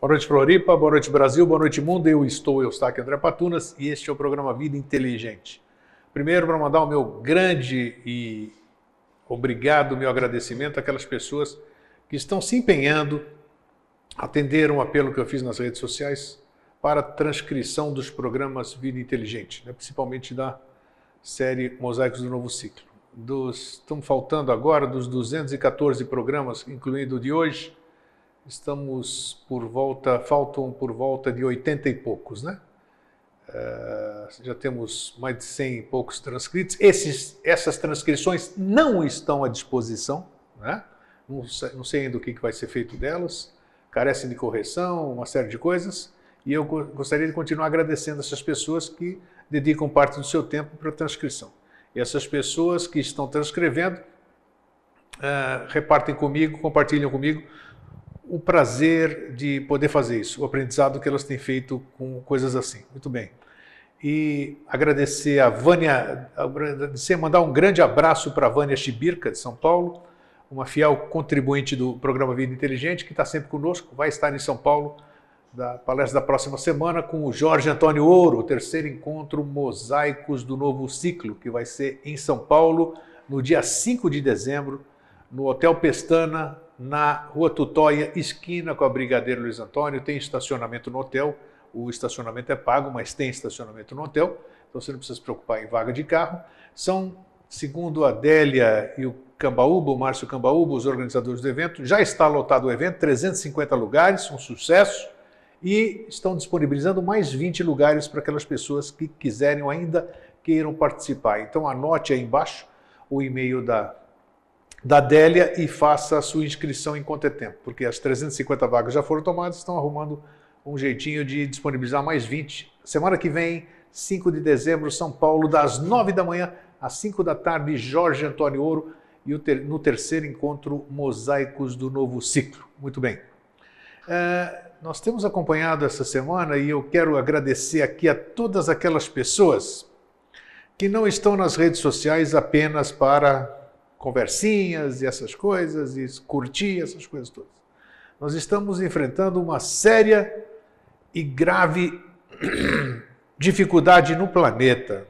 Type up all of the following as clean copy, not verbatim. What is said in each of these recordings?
Boa noite, Floripa, boa noite, Brasil, boa noite, mundo. Eu estou, Eustáquio André Patunas, e este é o programa Vida Inteligente. Primeiro, para mandar o meu grande e obrigado, meu agradecimento àquelas pessoas que estão se empenhando a atender um apelo que eu fiz nas redes sociais para a transcrição dos programas Vida Inteligente, principalmente da série Mosaicos do Novo Ciclo. Estamos faltando agora dos 214 programas, incluindo o de hoje, faltam por volta de 80 e poucos, né? Já temos mais de 100 e poucos transcritos. Essas transcrições não estão à disposição, né? Não sei ainda o que vai ser feito delas, carecem de correção, uma série de coisas, e eu gostaria de continuar agradecendo essas pessoas que dedicam parte do seu tempo para a transcrição. E essas pessoas que estão transcrevendo, repartem comigo, compartilham comigo o prazer de poder fazer isso, o aprendizado que elas têm feito com coisas assim. Muito bem. E agradecer a Vânia, mandar um grande abraço para a Vânia Chibirca, de São Paulo, uma fiel contribuinte do programa Vida Inteligente, que está sempre conosco, vai estar em São Paulo, da palestra da próxima semana, com o Jorge Antônio Ouro, o terceiro encontro Mosaicos do Novo Ciclo, que vai ser em São Paulo, no dia 5 de dezembro, no Hotel Pestana, na Rua Tutóia, esquina com a Brigadeiro Luiz Antônio. Tem estacionamento no hotel, o estacionamento é pago, mas tem estacionamento no hotel, então você não precisa se preocupar em vaga de carro. São, segundo a Adélia e o Cambaúba, o Márcio Cambaúba, os organizadores do evento, já está lotado o evento, 350 lugares, um sucesso, e estão disponibilizando mais 20 lugares para aquelas pessoas que quiserem ou ainda queiram participar. Então anote aí embaixo o e-mail da Adélia e faça a sua inscrição enquanto é tempo, porque as 350 vagas já foram tomadas, estão arrumando um jeitinho de disponibilizar mais 20. Semana que vem, 5 de dezembro, São Paulo, das 9 da manhã às 5 da tarde, Jorge Antônio Ouro, e no terceiro encontro Mosaicos do Novo Ciclo. Muito bem. Nós temos acompanhado essa semana e eu quero agradecer aqui a todas aquelas pessoas que não estão nas redes sociais apenas para conversinhas e essas coisas, e curtir essas coisas todas. Nós estamos enfrentando uma séria e grave dificuldade no planeta.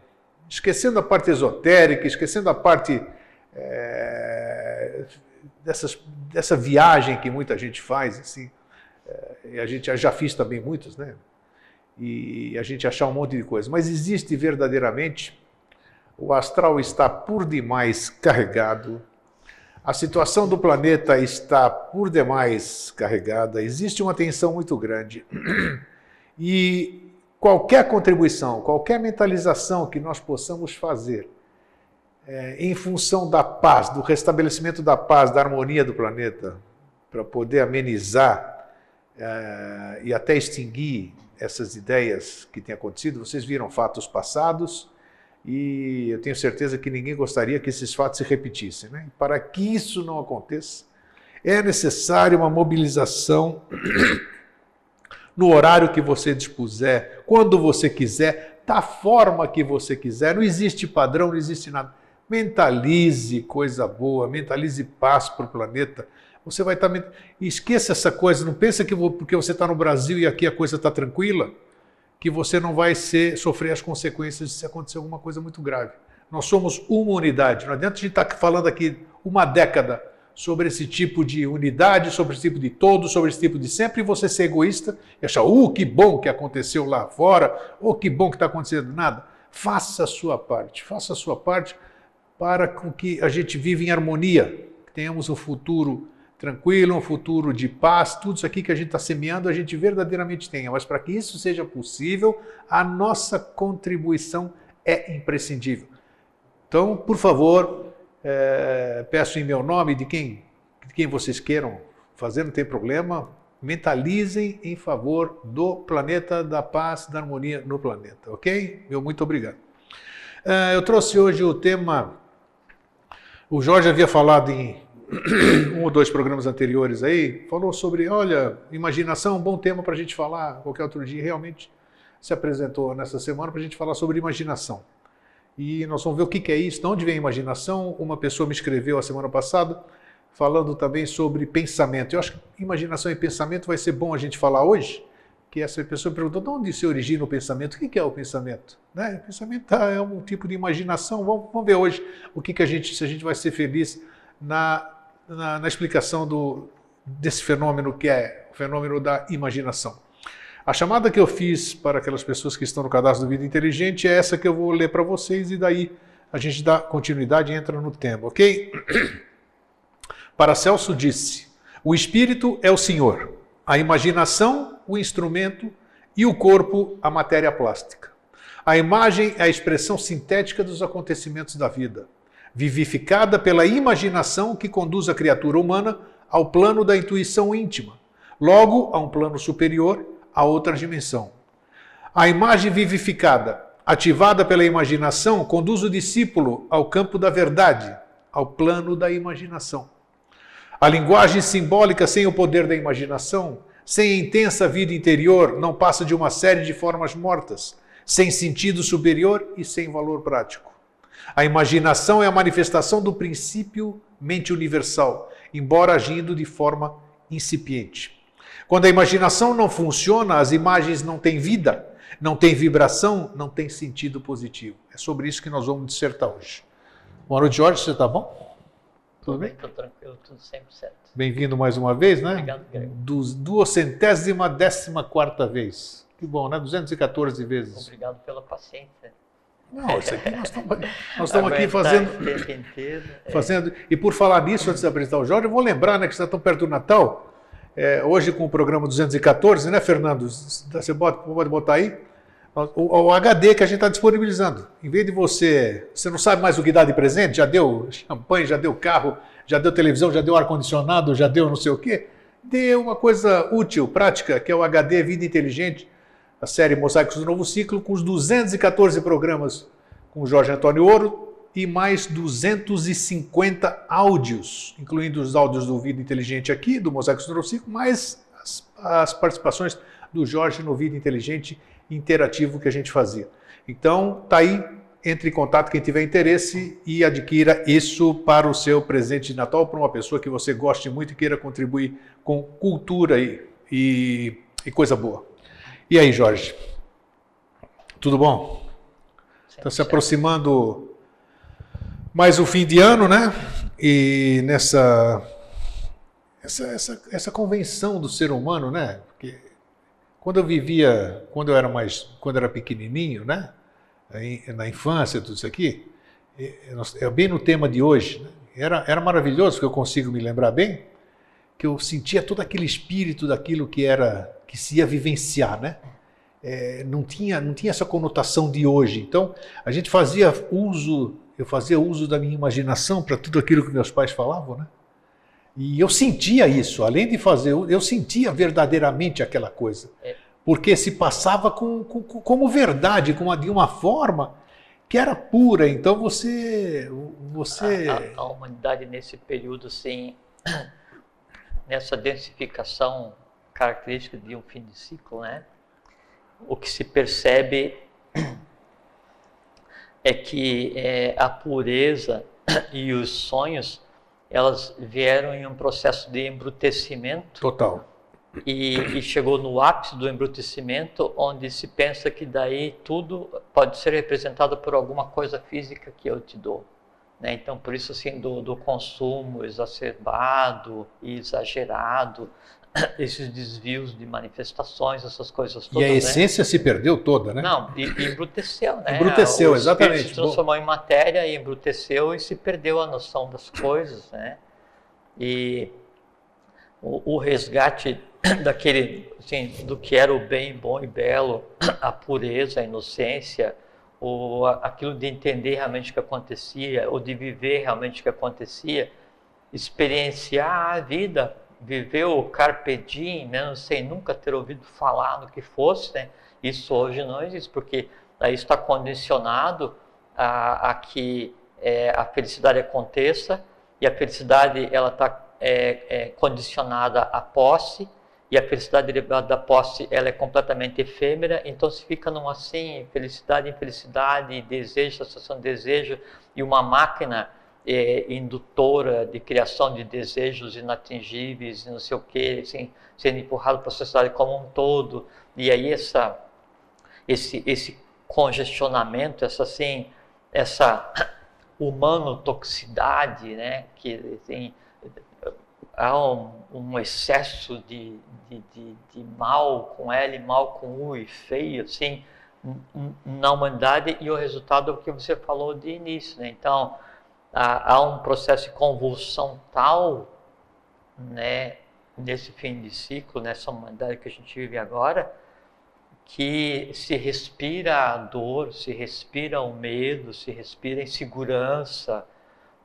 Esquecendo a parte esotérica, esquecendo a parte dessa viagem que muita gente faz, assim, e a gente já fiz também muitas, né? E a gente achar um monte de coisa. Mas existe verdadeiramente... O astral está por demais carregado, a situação do planeta está por demais carregada, existe uma tensão muito grande. E qualquer contribuição, qualquer mentalização que nós possamos fazer em função da paz, do restabelecimento da paz, da harmonia do planeta, para poder amenizar e até extinguir essas ideias que têm acontecido, vocês viram fatos passados, e eu tenho certeza que ninguém gostaria que esses fatos se repetissem, né? Para que isso não aconteça, é necessária uma mobilização no horário que você dispuser, quando você quiser, da forma que você quiser. Não existe padrão, não existe nada. Mentalize coisa boa, mentalize paz para o planeta. Você vai estar... Esqueça essa coisa, não pensa que porque você está no Brasil e aqui a coisa está tranquila, que você não vai sofrer as consequências se acontecer alguma coisa muito grave. Nós somos uma unidade. Não adianta a gente estar falando aqui uma década sobre esse tipo de unidade, sobre esse tipo de todo, sobre esse tipo de sempre, e você ser egoísta e achar, que bom que aconteceu lá fora, que bom que está acontecendo nada. Faça a sua parte para que a gente viva em harmonia, que tenhamos um futuro tranquilo, um futuro de paz, tudo isso aqui que a gente está semeando, a gente verdadeiramente tenha. Mas para que isso seja possível, a nossa contribuição é imprescindível. Então, por favor, peço em meu nome, de quem vocês queiram fazer, não tem problema, mentalizem em favor do planeta, da paz, da harmonia no planeta, ok? Meu muito obrigado. Eu trouxe hoje o tema, o Jorge havia falado em um ou dois programas anteriores aí, falou sobre, olha, imaginação, um bom tema para a gente falar qualquer outro dia, realmente se apresentou nessa semana para a gente falar sobre imaginação. E nós vamos ver o que é isso, de onde vem a imaginação. Uma pessoa me escreveu a semana passada falando também sobre pensamento. Eu acho que imaginação e pensamento vai ser bom a gente falar hoje, que essa pessoa perguntou de onde se origina o pensamento. O que é o pensamento? Né? O pensamento é um tipo de imaginação. Vamos ver hoje o que a gente, se a gente vai ser feliz na explicação desse fenômeno que é o fenômeno da imaginação. A chamada que eu fiz para aquelas pessoas que estão no cadastro do Vida Inteligente é essa que eu vou ler para vocês e daí a gente dá continuidade e entra no tema, ok? Paracelso disse: o espírito é o senhor, a imaginação o instrumento e o corpo a matéria plástica. A imagem é a expressão sintética dos acontecimentos da vida, vivificada pela imaginação que conduz a criatura humana ao plano da intuição íntima, logo a um plano superior, a outra dimensão. A imagem vivificada, ativada pela imaginação, conduz o discípulo ao campo da verdade, ao plano da imaginação. A linguagem simbólica sem o poder da imaginação, sem a intensa vida interior, não passa de uma série de formas mortas, sem sentido superior e sem valor prático. A imaginação é a manifestação do princípio mente universal, embora agindo de forma incipiente. Quando a imaginação não funciona, as imagens não têm vida, não têm vibração, não têm sentido positivo. É sobre isso que nós vamos dissertar hoje. Boa noite, Jorge, você está bom? Tudo bem? Estou tranquilo, tudo 100%. Bem-vindo mais uma vez, né? Obrigado, Greg. 214ª vez. Que bom, né? 214 vezes. Obrigado pela paciência. Não, isso aqui nós estamos aqui fazendo. E por falar nisso, antes de apresentar o Jorge, eu vou lembrar, né, que vocês estão perto do Natal. Hoje com o programa 214, né, Fernando? Você pode botar aí o HD que a gente está disponibilizando. Em vez de você não sabe mais o que dá de presente, já deu champanhe, já deu carro, já deu televisão, já deu ar-condicionado, já deu não sei o quê. Dê uma coisa útil, prática, que é o HD Vida Inteligente, a série Mosaicos do Novo Ciclo, com os 214 programas com o Jorge Antônio Ouro e mais 250 áudios, incluindo os áudios do Vida Inteligente aqui, do Mosaicos do Novo Ciclo, mais as participações do Jorge no Vida Inteligente interativo que a gente fazia. Então, tá aí, entre em contato quem tiver interesse e adquira isso para o seu presente de Natal, para uma pessoa que você goste muito e queira contribuir com cultura e coisa boa. E aí, Jorge? Tudo bom? Está se aproximando mais o fim de ano, né? E nessa convenção do ser humano, né? Porque quando eu era pequenininho, né? Na infância, tudo isso aqui, é bem no tema de hoje, né? Era maravilhoso, porque eu consigo me lembrar bem, que eu sentia todo aquele espírito daquilo que se ia vivenciar, né? Não tinha essa conotação de hoje. Então, a gente eu fazia uso da minha imaginação para tudo aquilo que meus pais falavam, né? E eu sentia isso, além de fazer, eu sentia verdadeiramente aquela coisa. Porque se passava como verdade, de uma forma que era pura. Então A humanidade nesse período, assim, nessa densificação característica de um fim de ciclo, né? O que se percebe é que a pureza e os sonhos, elas vieram em um processo de embrutecimento. Total. E chegou no ápice do embrutecimento, onde se pensa que daí tudo pode ser representado por alguma coisa física que eu te dou, né? Então, por isso, assim, do consumo exacerbado e exagerado, esses desvios de manifestações, essas coisas todas. E a essência, né, se perdeu toda, né? Não, e embruteceu, né? Embruteceu, exatamente. Se transformou em matéria e embruteceu e se perdeu a noção das coisas, né? E o resgate daquele, assim, do que era o bem, bom e belo, a pureza, a inocência, aquilo de entender realmente o que acontecia, ou de viver realmente o que acontecia, experienciar a vida, viver o carpe diem, mesmo sem nunca ter ouvido falar no que fosse, né? Isso hoje não existe, porque aí está condicionado a que a felicidade aconteça, e a felicidade ela está condicionada à posse, e a felicidade derivada da posse ela é completamente efêmera. Então se fica numa assim, felicidade, infelicidade, desejo, sensação de desejo, e uma máquina indutora de criação de desejos inatingíveis e não sei o quê, assim, sendo empurrado para a sociedade como um todo. E aí esse congestionamento, essa humanotoxicidade, né, que assim, há um excesso de mal com L, mal com U e feio, assim, na humanidade, e o resultado é o que você falou de início, né? Então, há um processo de convulsão tal, né, nesse fim de ciclo, nessa humanidade que a gente vive agora, que se respira a dor, se respira o medo, se respira a insegurança,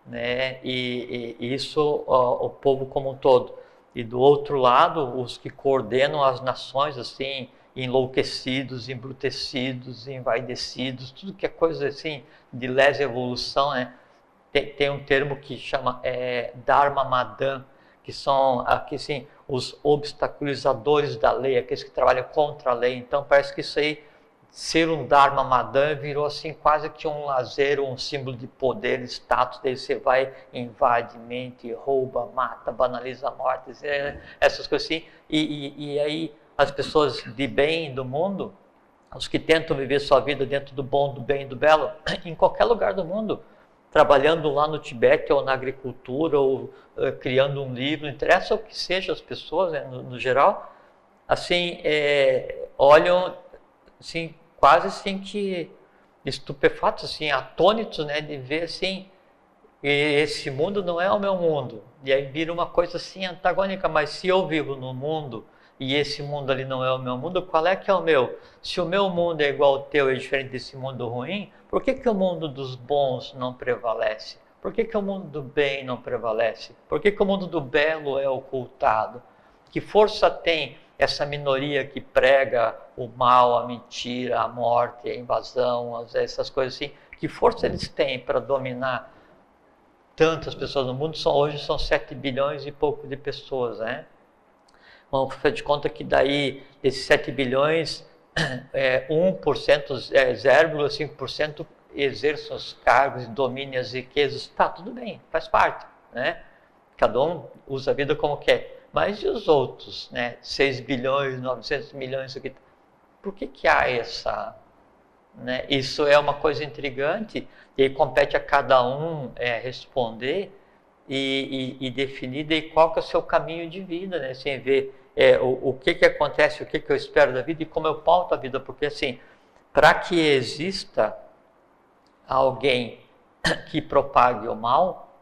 né? E isso o povo como um todo. E do outro lado, os que coordenam as nações, assim, enlouquecidos, embrutecidos, envaidecidos, tudo que é coisa assim de lesa evolução, né? Tem um termo que chama Dharma Madan, que são aqui, assim, os obstaculizadores da lei, aqueles que trabalham contra a lei. Então parece que isso aí, ser um Dharma Madan, virou assim quase que um lazer, um símbolo de poder, de status. Daí você vai, invade, mente, rouba, mata, banaliza a morte, essas coisas assim. E aí as pessoas de bem do mundo, os que tentam viver sua vida dentro do bom, do bem e do belo, em qualquer lugar do mundo, trabalhando lá no Tibete ou na agricultura ou criando um livro, não interessa o que seja as pessoas, né, no geral, assim, olham assim, quase assim que estupefatos, assim, atônitos, né, de ver assim, esse mundo não é o meu mundo. E aí vira uma coisa assim antagônica, mas se eu vivo no mundo e esse mundo ali não é o meu mundo, qual é que é o meu? Se o meu mundo é igual ao teu, é diferente desse mundo ruim, por que o mundo dos bons não prevalece? Por que o mundo do bem não prevalece? Por que o mundo do belo é ocultado? Que força tem essa minoria que prega o mal, a mentira, a morte, a invasão, essas coisas assim? Que força eles têm para dominar tantas pessoas no mundo? Hoje são 7 bilhões e pouco de pessoas, né? Vamos fazer de conta que daí, desses 7 bilhões, 1%, 0,5% exerçam os cargos e dominem as riquezas. Tá, tudo bem, faz parte, né? Cada um usa a vida como quer. Mas e os outros, né? 6 bilhões, 900 milhões, aqui? Por que há essa... Né? Isso é uma coisa intrigante, e aí compete a cada um responder e definir de qual que é o seu caminho de vida, né? Sem ver o que acontece, o que eu espero da vida e como eu pauto a vida, porque assim, para que exista alguém que propague o mal,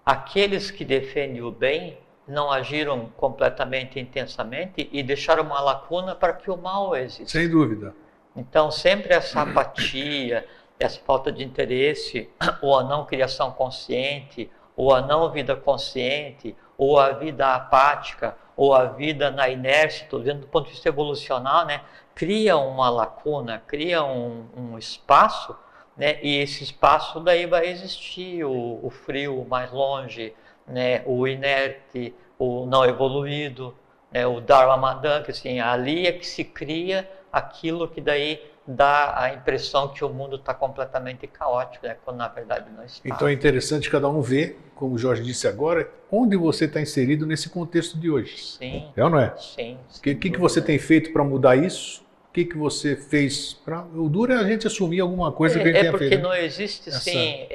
aqueles que defendem o bem não agiram completamente intensamente e deixaram uma lacuna para que o mal exista. Sem dúvida. Então, sempre essa apatia, essa falta de interesse, ou a não criação consciente, ou a não vida consciente, ou a vida apática, ou a vida na inércia, estou vendo do ponto de vista evolucional, né? Cria uma lacuna, cria um espaço, né? E esse espaço daí vai existir o frio mais longe, né? O inerte, o não evoluído, né? O Dharma Madan, que assim, ali é que se cria aquilo que daí dá a impressão que o mundo está completamente caótico, né? Quando na verdade não está. Então é interessante cada um ver, como o Jorge disse agora, onde você está inserido nesse contexto de hoje. Sim. É ou não é? Sim. O que você tem feito para mudar isso? O que você fez para... O duro é a gente assumir alguma coisa que a gente tenha feito. É porque não existe, sim,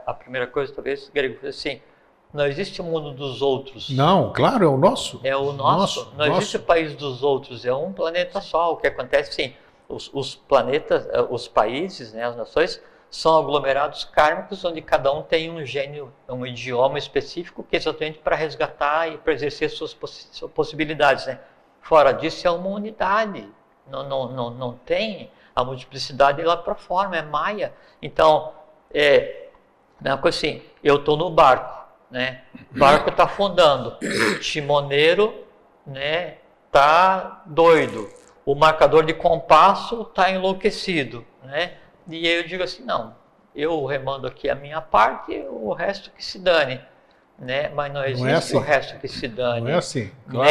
a primeira coisa, talvez, Grego, assim, não existe o mundo dos outros. Não, claro, é o nosso. É o nosso. Não existe o país dos outros, é um planeta só. O que acontece, sim, os planetas, os países, né, as nações, são aglomerados kármicos onde cada um tem um gênio, um idioma específico que é exatamente para resgatar e para exercer suas possibilidades, né? Fora disso é uma unidade, não tem a multiplicidade lá para fora, é maia. Então, uma coisa assim, eu estou no barco, né? O barco está afundando, o timoneiro, né, está doido, o marcador de compasso está enlouquecido, né? E aí eu digo assim, não, eu remando aqui a minha parte, o resto que se dane, né? Mas não existe assim. O resto que se dane. Não é assim, claro.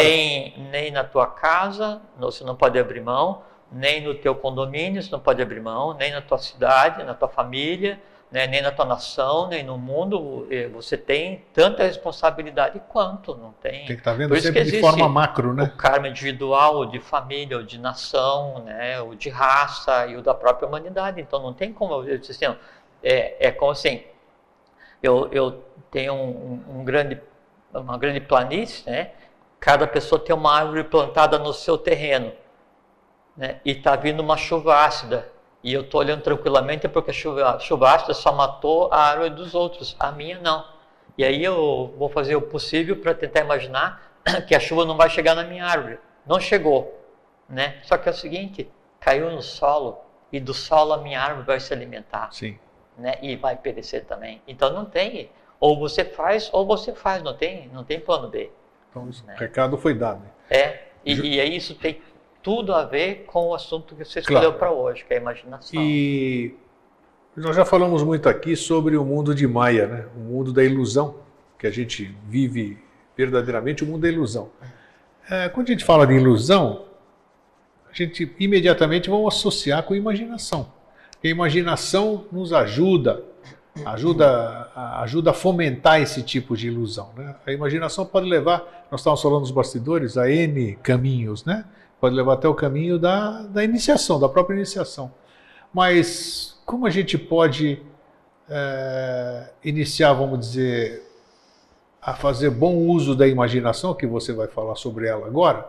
Nem na tua casa, você não pode abrir mão, nem no teu condomínio você não pode abrir mão, nem na tua cidade, na tua família, né, nem na tua nação, nem no mundo, você tem tanta responsabilidade quanto, não tem? Tem que estar vendo Por isso sempre que de forma macro, o né? karma individual, o de família, o de nação, né, o de raça e o da própria humanidade. Então não tem como eu dizer assim, é como assim, eu tenho uma grande planície, né? Cada pessoa tem uma árvore plantada no seu terreno, né? E está vindo uma chuva ácida. E eu estou olhando tranquilamente porque a chuva ácida só matou a árvore dos outros, a minha não. E aí eu vou fazer o possível para tentar imaginar que a chuva não vai chegar na minha árvore. Não chegou, né? Só que é o seguinte, caiu no solo e do solo a minha árvore vai se alimentar. Sim. Né? E vai perecer também. Então não tem, ou você faz, não tem plano B. Então né? o recado foi dado. E aí isso tem tudo a ver com o assunto que você escolheu para hoje, que é a imaginação. E nós já falamos muito aqui sobre o mundo de Maia, né? O mundo da ilusão, que a gente vive verdadeiramente o mundo da ilusão. Quando a gente fala de ilusão, a gente imediatamente vai associar com a imaginação. A imaginação nos ajuda a fomentar esse tipo de ilusão. Né? A imaginação pode levar, nós estávamos falando nos bastidores, a N caminhos, né? Pode levar até o caminho da iniciação, da própria iniciação. Mas como a gente pode iniciar, vamos dizer, a fazer bom uso da imaginação, que você vai falar sobre ela agora,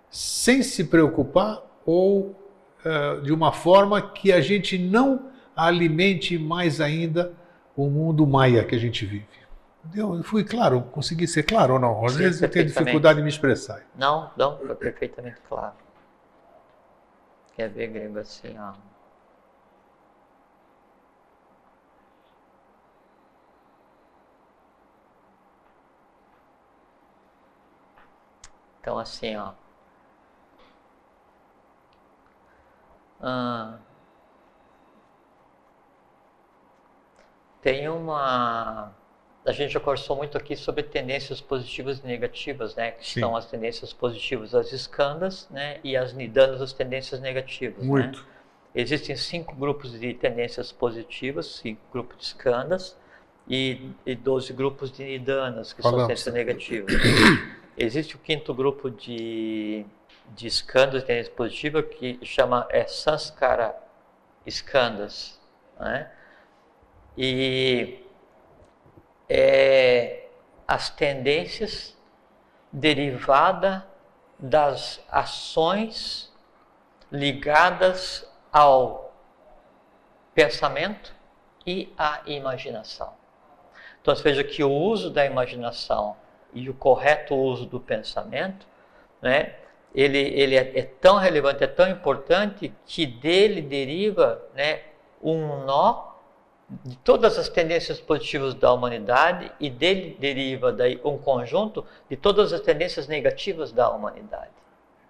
sem se preocupar ou de uma forma que a gente não alimente mais ainda o mundo maia que a gente vive. Eu fui claro? Consegui ser claro ou não? Às Sim, vezes eu tenho dificuldade em me expressar. Não, foi perfeitamente claro. Quer ver, Grego, assim, ó. Então, assim, ó. Tem uma... A gente já conversou muito aqui sobre tendências positivas e negativas, né? Que Sim. são as tendências positivas, as skandhas, né? E as nidanas, as tendências negativas. Muito. Né? Existem 5 grupos de tendências positivas, 5 grupos de skandhas e 12 grupos de nidanas, que são as tendências negativas. Né? Existe o 5º grupo de skandhas, de tendências positivas, que chama sanskara skandhas, né? E as tendências derivadas das ações ligadas ao pensamento e à imaginação. Então, você veja que o uso da imaginação e o correto uso do pensamento, né, ele é tão relevante, é tão importante, que dele deriva, né, um nó de todas as tendências positivas da humanidade, e dele deriva daí um conjunto de todas as tendências negativas da humanidade.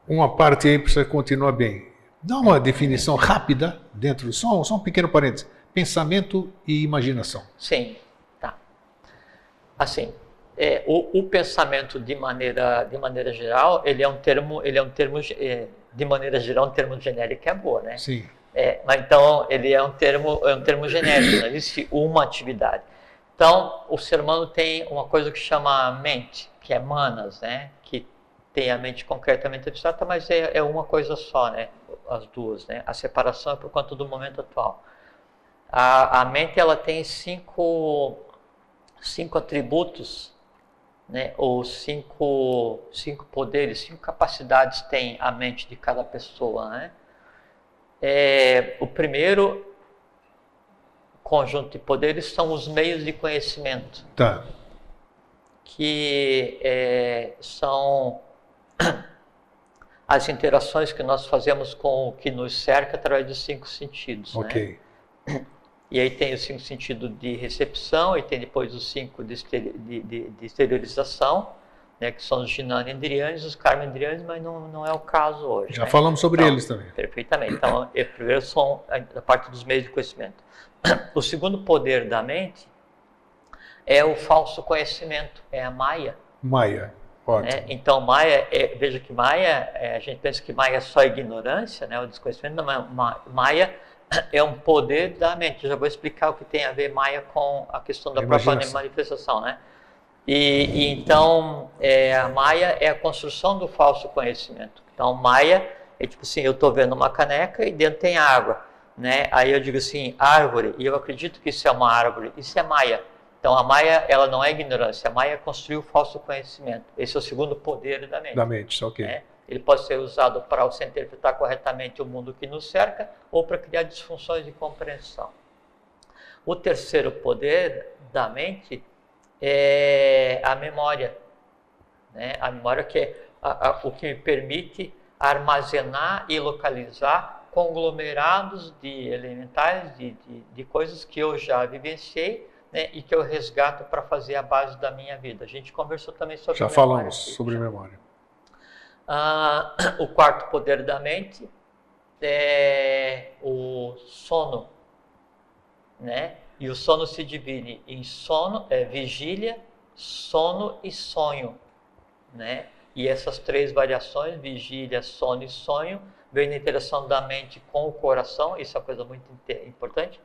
Uma parte aí precisa continuar bem. Dá uma definição rápida dentro, só um pequeno parênteses. Pensamento e imaginação. Sim, tá. Assim, o pensamento de maneira geral, ele é um termo de maneira geral, um termo genérico que é boa, né? Sim. Mas então ele é um termo genérico, não existe uma atividade. Então o ser humano tem uma coisa que chama mente, que é manas, né? Que tem a mente concretamente abstrata, mas é uma coisa só, né? As duas, né? A separação é por conta do momento atual. A mente, ela tem 5 atributos, né? Ou 5 poderes, 5 capacidades tem a mente de cada pessoa, né? O primeiro conjunto de poderes são os meios de conhecimento. Tá. Que são as interações que nós fazemos com o que nos cerca através dos 5 sentidos. Ok. Né? E aí tem os 5 sentidos de recepção, e tem depois os 5 de exteriorização, né, que são os Jnana-indriyanis, os Karma-indriyanis, mas não é o caso hoje. Já né? falamos sobre eles também. Perfeitamente. Então, primeiro são a parte dos meios de conhecimento. O segundo poder da mente é o falso conhecimento, é a Maya. Maya, ótimo. Né? Então, Maya, veja que Maya, a gente pensa que Maya é só ignorância, né, o desconhecimento, não, Maya é um poder da mente. Eu já vou explicar o que tem a ver Maya com a questão da própria manifestação, né? E então, a Maya é a construção do falso conhecimento. Então, Maya é tipo assim, eu estou vendo uma caneca e dentro tem água, né? Aí eu digo assim, árvore, e eu acredito que isso é uma árvore. Isso é Maya. Então, a Maya, ela não é ignorância. A Maya é construir o falso conhecimento. Esse é o segundo poder da mente. Da mente, ok. Né? Ele pode ser usado para você interpretar corretamente o mundo que nos cerca ou para criar disfunções de compreensão. O terceiro poder da mente é a memória. Né? A memória que é o que me permite armazenar e localizar conglomerados de elementares, de coisas que eu já vivenciei, né, e que eu resgato para fazer a base da minha vida. A gente conversou também sobre memória. Já falamos sobre memória. O quarto poder da mente é o sono, né? E o sono se divide em sono, vigília, sono e sonho, né? E essas três variações, vigília, sono e sonho, vem na interação da mente com o coração. Isso é uma coisa muito importante,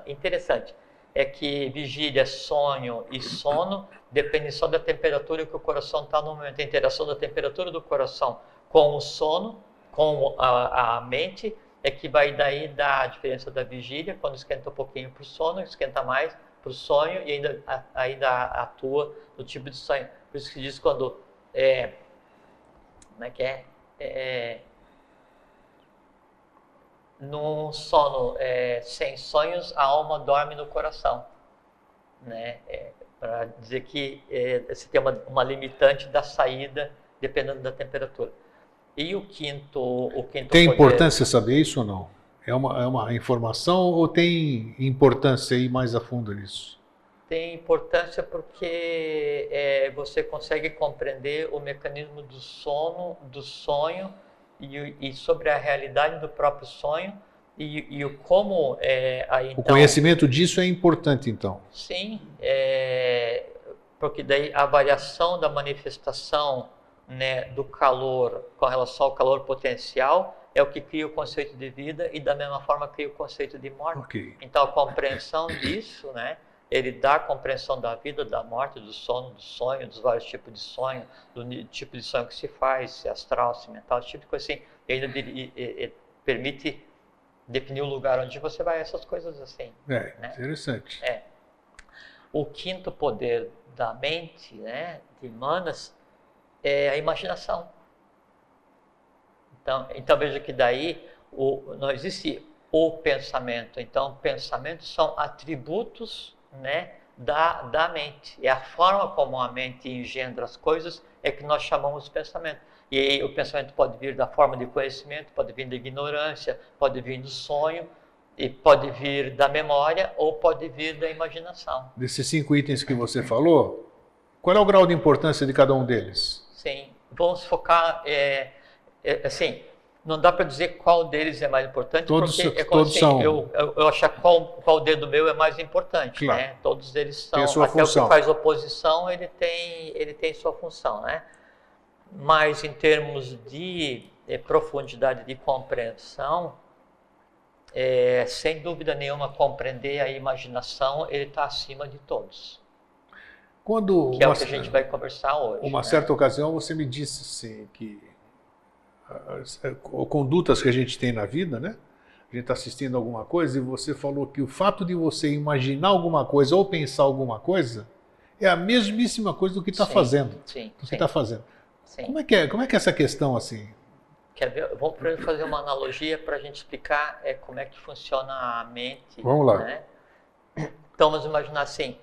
interessante. É que vigília, sonho e sono dependem só da temperatura que o coração está no momento. A interação da temperatura do coração com o sono, com a mente, é que vai daí dar a diferença da vigília, quando esquenta um pouquinho para o sono, esquenta mais para o sonho e ainda atua no tipo de sonho. Por isso que diz quando como é que é? Num sono sem sonhos, a alma dorme no coração, né? Para dizer que você tem uma limitante da saída dependendo da temperatura. E o quinto tem poder... importância saber isso ou não? É uma informação ou tem importância ir mais a fundo nisso? Tem importância porque você consegue compreender o mecanismo do sono, do sonho e sobre a realidade do próprio sonho e o como... então, o conhecimento disso é importante, então? Sim, porque daí a variação da manifestação, né, do calor com relação ao calor potencial é o que cria o conceito de vida e da mesma forma cria o conceito de morte. Okay. Então a compreensão disso, né, ele dá a compreensão da vida, da morte, do sono, do sonho, dos vários tipos de sonho, do tipo de sonho que se faz, se astral, se mental, esse tipo de coisa assim. E ainda permite definir o lugar onde você vai, essas coisas assim. Né? Interessante. O quinto poder da mente, né, de Manas, é a imaginação. Então veja que daí não existe o pensamento. Então, pensamentos são atributos, né, da mente. É a forma como a mente engendra as coisas é que nós chamamos de pensamento. E aí o pensamento pode vir da forma de conhecimento, pode vir da ignorância, pode vir do sonho, e pode vir da memória ou pode vir da imaginação. Desses 5 itens que você falou, qual é o grau de importância de cada um deles? Sim, vamos focar, assim, não dá para dizer qual deles é mais importante, todos, porque todos assim, são... eu achar qual dedo meu é mais importante, claro. Né? Todos eles são, tem a sua até função. O que faz oposição, ele tem sua função, né? Mas em termos de profundidade de compreensão, sem dúvida nenhuma, compreender a imaginação, ele está acima de todos. Que é o que a gente vai conversar hoje. Uma certa ocasião você me disse assim, que as condutas que a gente tem na vida, né? A gente está assistindo alguma coisa e você falou que o fato de você imaginar alguma coisa ou pensar alguma coisa é a mesmíssima coisa do que está fazendo. Sim, do que está fazendo. Sim. Como é que é essa questão assim? Quer ver? Vamos fazer uma analogia para a gente explicar como é que funciona a mente. Vamos lá. Né? Então, vamos imaginar assim.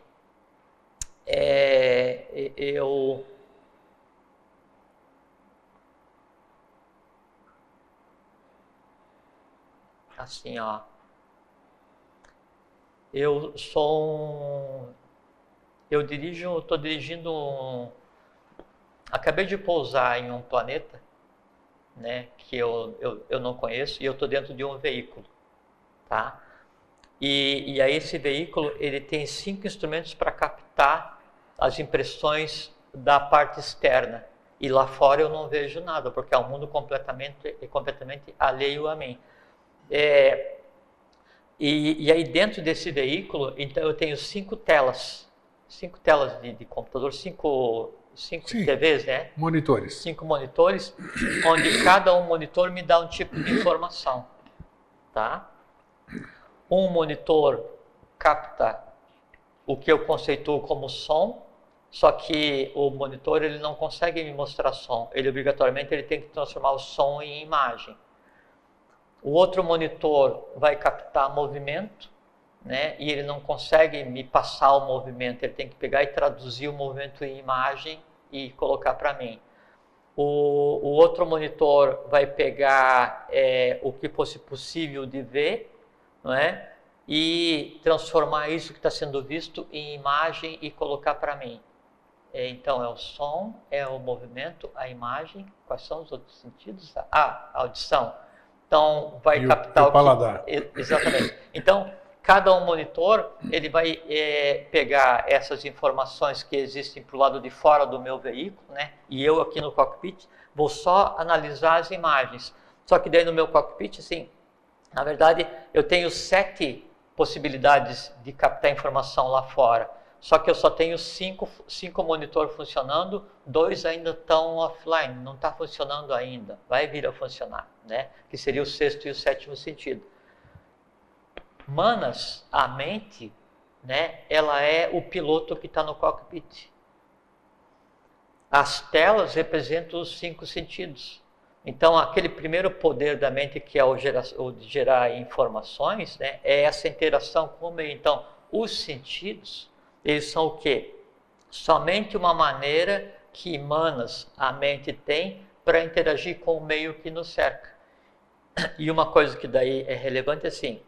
Assim, ó. Eu estou dirigindo acabei de pousar em um planeta, né, que eu não conheço, e eu estou dentro de um veículo, tá? E aí esse veículo, ele tem 5 instrumentos para captar as impressões da parte externa. E lá fora eu não vejo nada, porque é um mundo completamente alheio a mim. E aí dentro desse veículo, então eu tenho 5 telas de computador, 5 TVs, né? Monitores. 5 monitores, onde cada um monitor me dá um tipo de informação, tá? Um monitor capta o que eu conceituo como som, só que o monitor ele não consegue me mostrar som, ele obrigatoriamente ele tem que transformar o som em imagem. O outro monitor vai captar movimento, né? E ele não consegue me passar o movimento, ele tem que pegar e traduzir o movimento em imagem e colocar para mim. O outro monitor vai pegar o que fosse possível de ver, não é? E transformar isso que está sendo visto em imagem e colocar para mim. Então é o som, é o movimento, a imagem. Quais são os outros sentidos? A audição. Então vai captar o paladar. Exatamente. Então cada um monitor ele vai pegar essas informações que existem para o lado de fora do meu veículo, né? E eu aqui no cockpit vou só analisar as imagens. Só que daí no meu cockpit, assim, na verdade eu tenho 7 possibilidades de captar informação lá fora. Só que eu só tenho 5 monitores funcionando, 2 ainda estão offline, não está funcionando ainda, vai vir a funcionar, né? Que seria o 6º e o 7º sentido. Manas, a mente, né? Ela é o piloto que está no cockpit. As telas representam os 5 sentidos. Então, aquele primeiro poder da mente que é o de gerar informações, né? É essa interação com o meio. Então, os sentidos, eles são o quê? Somente uma maneira que Manas, a mente, tem para interagir com o meio que nos cerca. E uma coisa que daí é relevante é assim,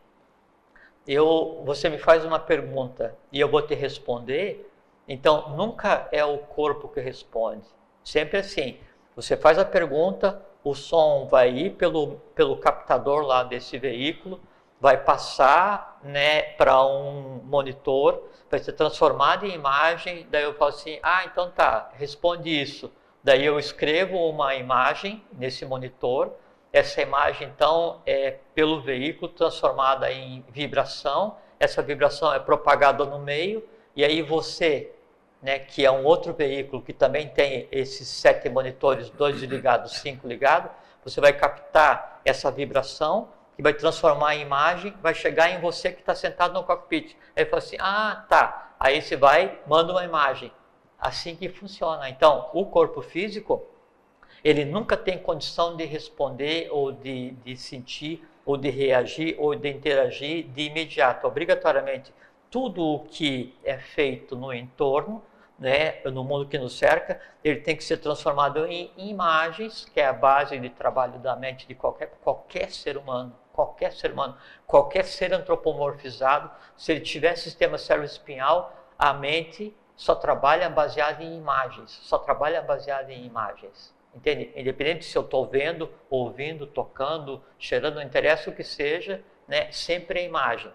você me faz uma pergunta e eu vou te responder, então nunca é o corpo que responde. Sempre assim, você faz a pergunta, o som vai ir pelo captador lá desse veículo, vai passar, né, para um monitor, vai ser transformado em imagem, daí eu falo assim, então tá, responde isso. Daí eu escrevo uma imagem nesse monitor, essa imagem então é pelo veículo transformada em vibração, essa vibração é propagada no meio, e aí você, né, que é um outro veículo que também tem esses 7 monitores, 2 ligados, 5 ligados, você vai captar essa vibração, que vai transformar em imagem, vai chegar em você que está sentado no cockpit. Aí fala assim, tá. Aí você vai, manda uma imagem. Assim que funciona. Então, o corpo físico, ele nunca tem condição de responder, ou de sentir, ou de reagir, ou de interagir de imediato. Obrigatoriamente, tudo o que é feito no entorno, né, no mundo que nos cerca, ele tem que ser transformado em imagens, que é a base de trabalho da mente de qualquer ser humano. Qualquer ser antropomorfizado, se ele tiver sistema cérebro-espinhal, a mente só trabalha baseada em imagens, entende? Independente se eu estou vendo, ouvindo, tocando, cheirando, não interessa o que seja, né? Sempre é imagem.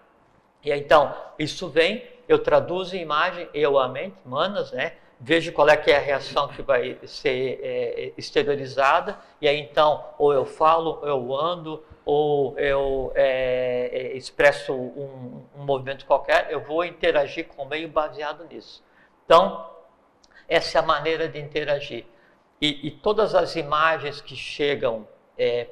E então, isso vem, eu traduzo em imagem, a mente, Manas, né? Vejo qual é que é a reação que vai ser exteriorizada, e aí então, ou eu falo, ou eu ando, ou eu expresso um movimento qualquer, eu vou interagir com o meio baseado nisso. Então, essa é a maneira de interagir. E todas as imagens que chegam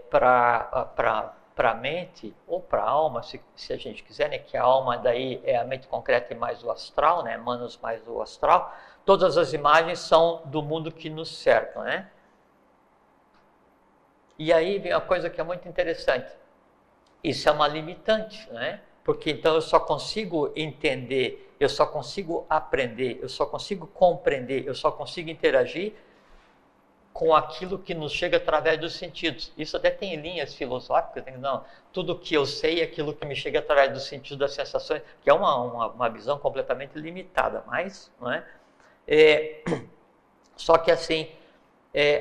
para a mente, ou para a alma, se a gente quiser, né, que a alma daí é a mente concreta e mais o astral, né, Manos mais o astral, todas as imagens são do mundo que nos cerca, né? E aí vem uma coisa que é muito interessante. Isso é uma limitante, né? Porque então eu só consigo entender, eu só consigo aprender, eu só consigo compreender, eu só consigo interagir com aquilo que nos chega através dos sentidos. Isso até tem linhas filosóficas, né? Não, tudo que eu sei é aquilo que me chega através dos sentidos, das sensações, que é uma visão completamente limitada, mas, não é? Só que assim,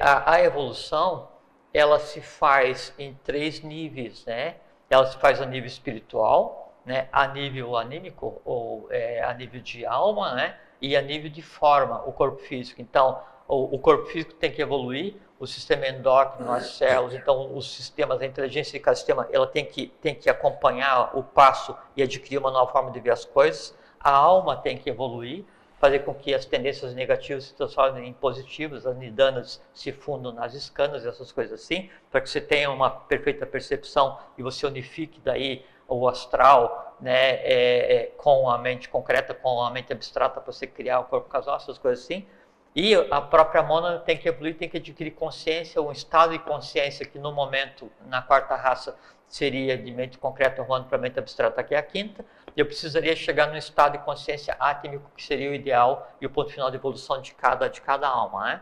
a evolução, ela se faz em 3 níveis, né? Ela se faz a nível espiritual, né? A nível anímico, ou a nível de alma, né? E a nível de forma, o corpo físico. Então, o corpo físico tem que evoluir, o sistema endócrino, as células, então os sistemas, a inteligência de cada sistema, ela tem que acompanhar o passo e adquirir uma nova forma de ver as coisas. A alma tem que evoluir, fazer com que as tendências negativas se transformem em positivas, as nidanas se fundam nas escanas, essas coisas assim, para que você tenha uma perfeita percepção e você unifique daí o astral, né, com a mente concreta, com a mente abstrata, para você criar o corpo casal, essas coisas assim. E a própria mônada tem que evoluir, tem que adquirir consciência, um estado de consciência que no momento, na quarta raça, seria de mente concreta rolando para a mente abstrata, que é a quinta. Eu precisaria chegar num estado de consciência átmico, que seria o ideal e o ponto final de evolução de cada alma, né?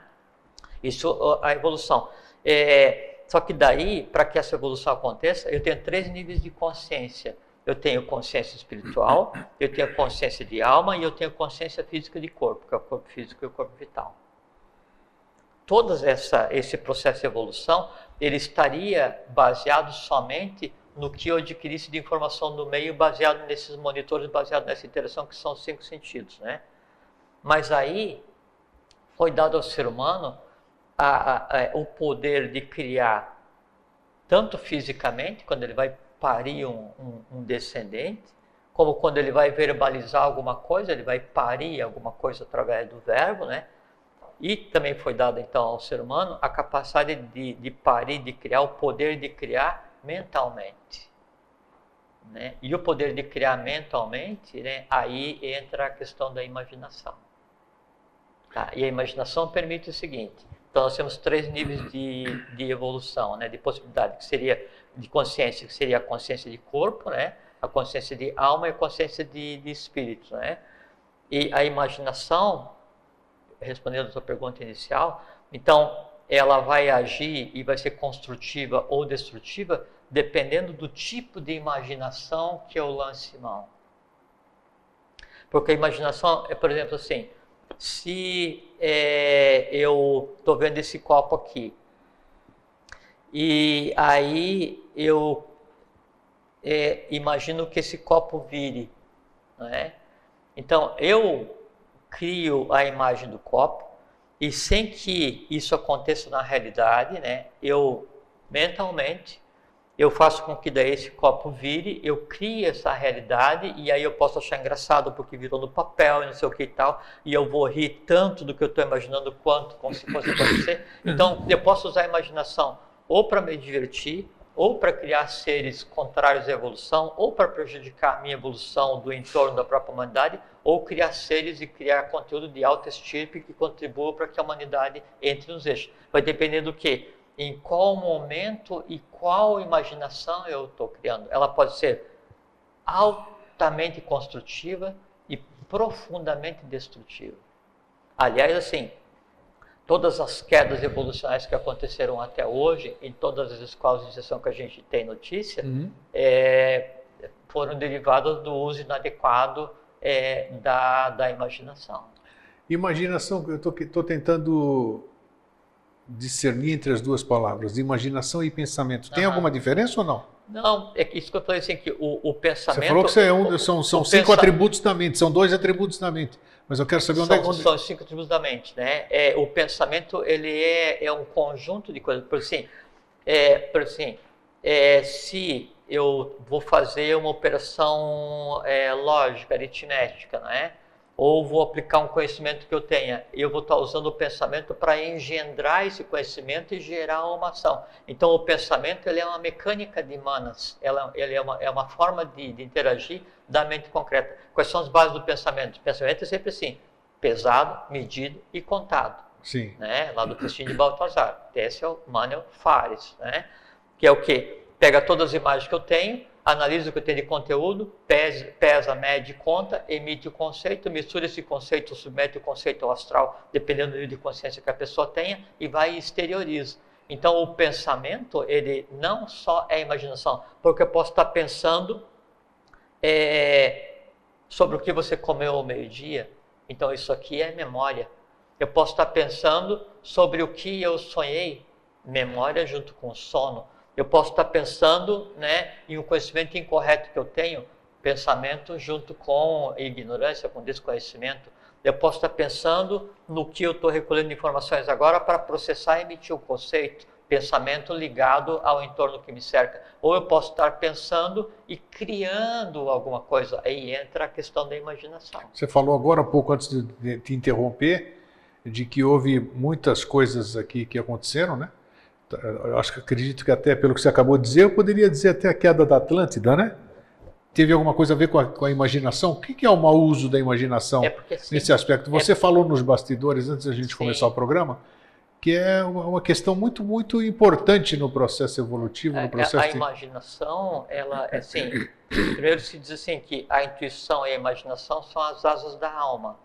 Isso, a evolução. Só que daí, para que essa evolução aconteça, eu tenho 3 níveis de consciência. Eu tenho consciência espiritual, eu tenho consciência de alma e eu tenho consciência física de corpo, que é o corpo físico e o corpo vital. Todo esse processo de evolução, ele estaria baseado somente no que eu adquirisse de informação do meio, baseado nesses monitores, baseado nessa interação, que são os 5 sentidos, né? Mas aí, foi dado ao ser humano o poder de criar, tanto fisicamente, quando ele vai parir um descendente, como quando ele vai verbalizar alguma coisa, ele vai parir alguma coisa através do verbo, né? E também foi dado então ao ser humano a capacidade de parir, de criar, o poder de criar mentalmente, né? E o poder de criar mentalmente, né? Aí entra a questão da imaginação. Tá? E a imaginação permite o seguinte: então nós temos 3 níveis de evolução, né? De possibilidade, que seria de consciência, que seria a consciência de corpo, né? A consciência de alma e a consciência de espírito, né? E a imaginação, respondendo a sua pergunta inicial, então ela vai agir e vai ser construtiva ou destrutiva dependendo do tipo de imaginação que eu lance mão. Porque a imaginação é, por exemplo, assim, se eu estou vendo esse copo aqui, e aí eu imagino que esse copo vire, né? Então eu crio a imagem do copo, e sem que isso aconteça na realidade, né, eu mentalmente eu faço com que daí esse copo vire, eu crio essa realidade, e aí eu posso achar engraçado porque virou no papel e não sei o que e tal, e eu vou rir tanto do que eu estou imaginando quanto como se fosse acontecer. Então eu posso usar a imaginação ou para me divertir, ou para criar seres contrários à evolução, ou para prejudicar a minha evolução do entorno da própria humanidade, ou criar seres e criar conteúdo de alta estirpe que contribua para que a humanidade entre nos eixos. Vai depender do quê? Em qual momento e qual imaginação eu estou criando. Ela pode ser altamente construtiva e profundamente destrutiva. Aliás, assim, todas as quedas evolucionárias que aconteceram até hoje, em todas as escolas de iniciação que a gente tem notícia, foram derivadas do uso inadequado da imaginação. Imaginação, eu estou tentando discernir entre as duas palavras, imaginação e pensamento. Tem alguma diferença ou não? Não, é isso que eu falei assim, que o pensamento... Você falou que são 5 atributos da mente, são 2 atributos da mente. Mas eu quero saber onde é que... São os 5 atributos da mente, né? O pensamento, ele é um conjunto de coisas. Por assim, se eu vou fazer uma operação lógica, aritmética, né? Ou vou aplicar um conhecimento que eu tenha, eu vou estar usando o pensamento para engendrar esse conhecimento e gerar uma ação. Então, o pensamento, ele é uma mecânica de manas, ele é uma forma de interagir da mente concreta. Quais são as bases do pensamento? O pensamento é sempre assim: pesado, medido e contado. Sim. Né? Lá do Festim de Baltazar, Tessel, Manuel, Fares, né? Que é o quê? Pega todas as imagens que eu tenho, analisa o que eu tenho de conteúdo, pesa, mede, conta, emite o conceito, mistura esse conceito, submete o conceito ao astral, dependendo do nível de consciência que a pessoa tenha, e vai e exterioriza. Então, o pensamento, ele não só é imaginação, porque eu posso estar pensando sobre o que você comeu ao meio-dia, então isso aqui é memória. Eu posso estar pensando sobre o que eu sonhei, memória junto com o sono. Eu posso estar pensando, né, em um conhecimento incorreto que eu tenho, pensamento junto com ignorância, com desconhecimento. Eu posso estar pensando no que eu estou recolhendo informações agora para processar e emitir o conceito, pensamento ligado ao entorno que me cerca. Ou eu posso estar pensando e criando alguma coisa. Aí entra a questão da imaginação. Você falou agora há pouco, antes de te interromper, de que houve muitas coisas aqui que aconteceram, né? Eu acredito que até pelo que você acabou de dizer, eu poderia dizer até a queda da Atlântida, né? Teve alguma coisa a ver com a imaginação? O que é o mau uso da imaginação nesse aspecto? Você falou nos bastidores, antes da gente começar o programa, que é uma questão muito, muito importante no processo evolutivo, no processo... A imaginação, ela, assim, primeiro se diz assim que a intuição e a imaginação são as asas da alma,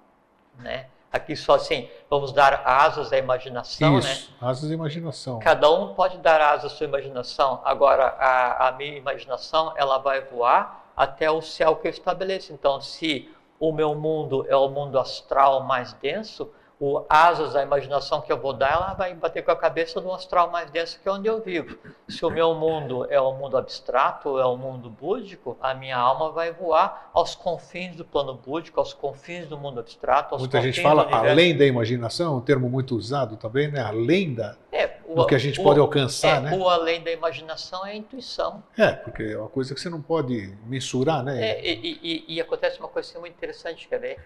né? Aqui só assim, vamos dar asas à imaginação, Isso, né? Asas à imaginação. Cada um pode dar asas à sua imaginação. Agora, a minha imaginação, ela vai voar até o céu que eu estabeleço. Então, se o meu mundo é o mundo astral mais denso, o asas da imaginação que eu vou dar, ela vai bater com a cabeça no astral mais denso, que é onde eu vivo. Se o meu mundo é o mundo abstrato, é o mundo búdico, a minha alma vai voar aos confins do plano búdico, aos confins do mundo abstrato, aos Muita confins gente fala do universo. Além da imaginação, um termo muito usado também, né? Além do que a gente pode alcançar, né? O além da imaginação é a intuição. Porque é uma coisa que você não pode mensurar, né? E acontece uma coisa muito interessante, quer ver?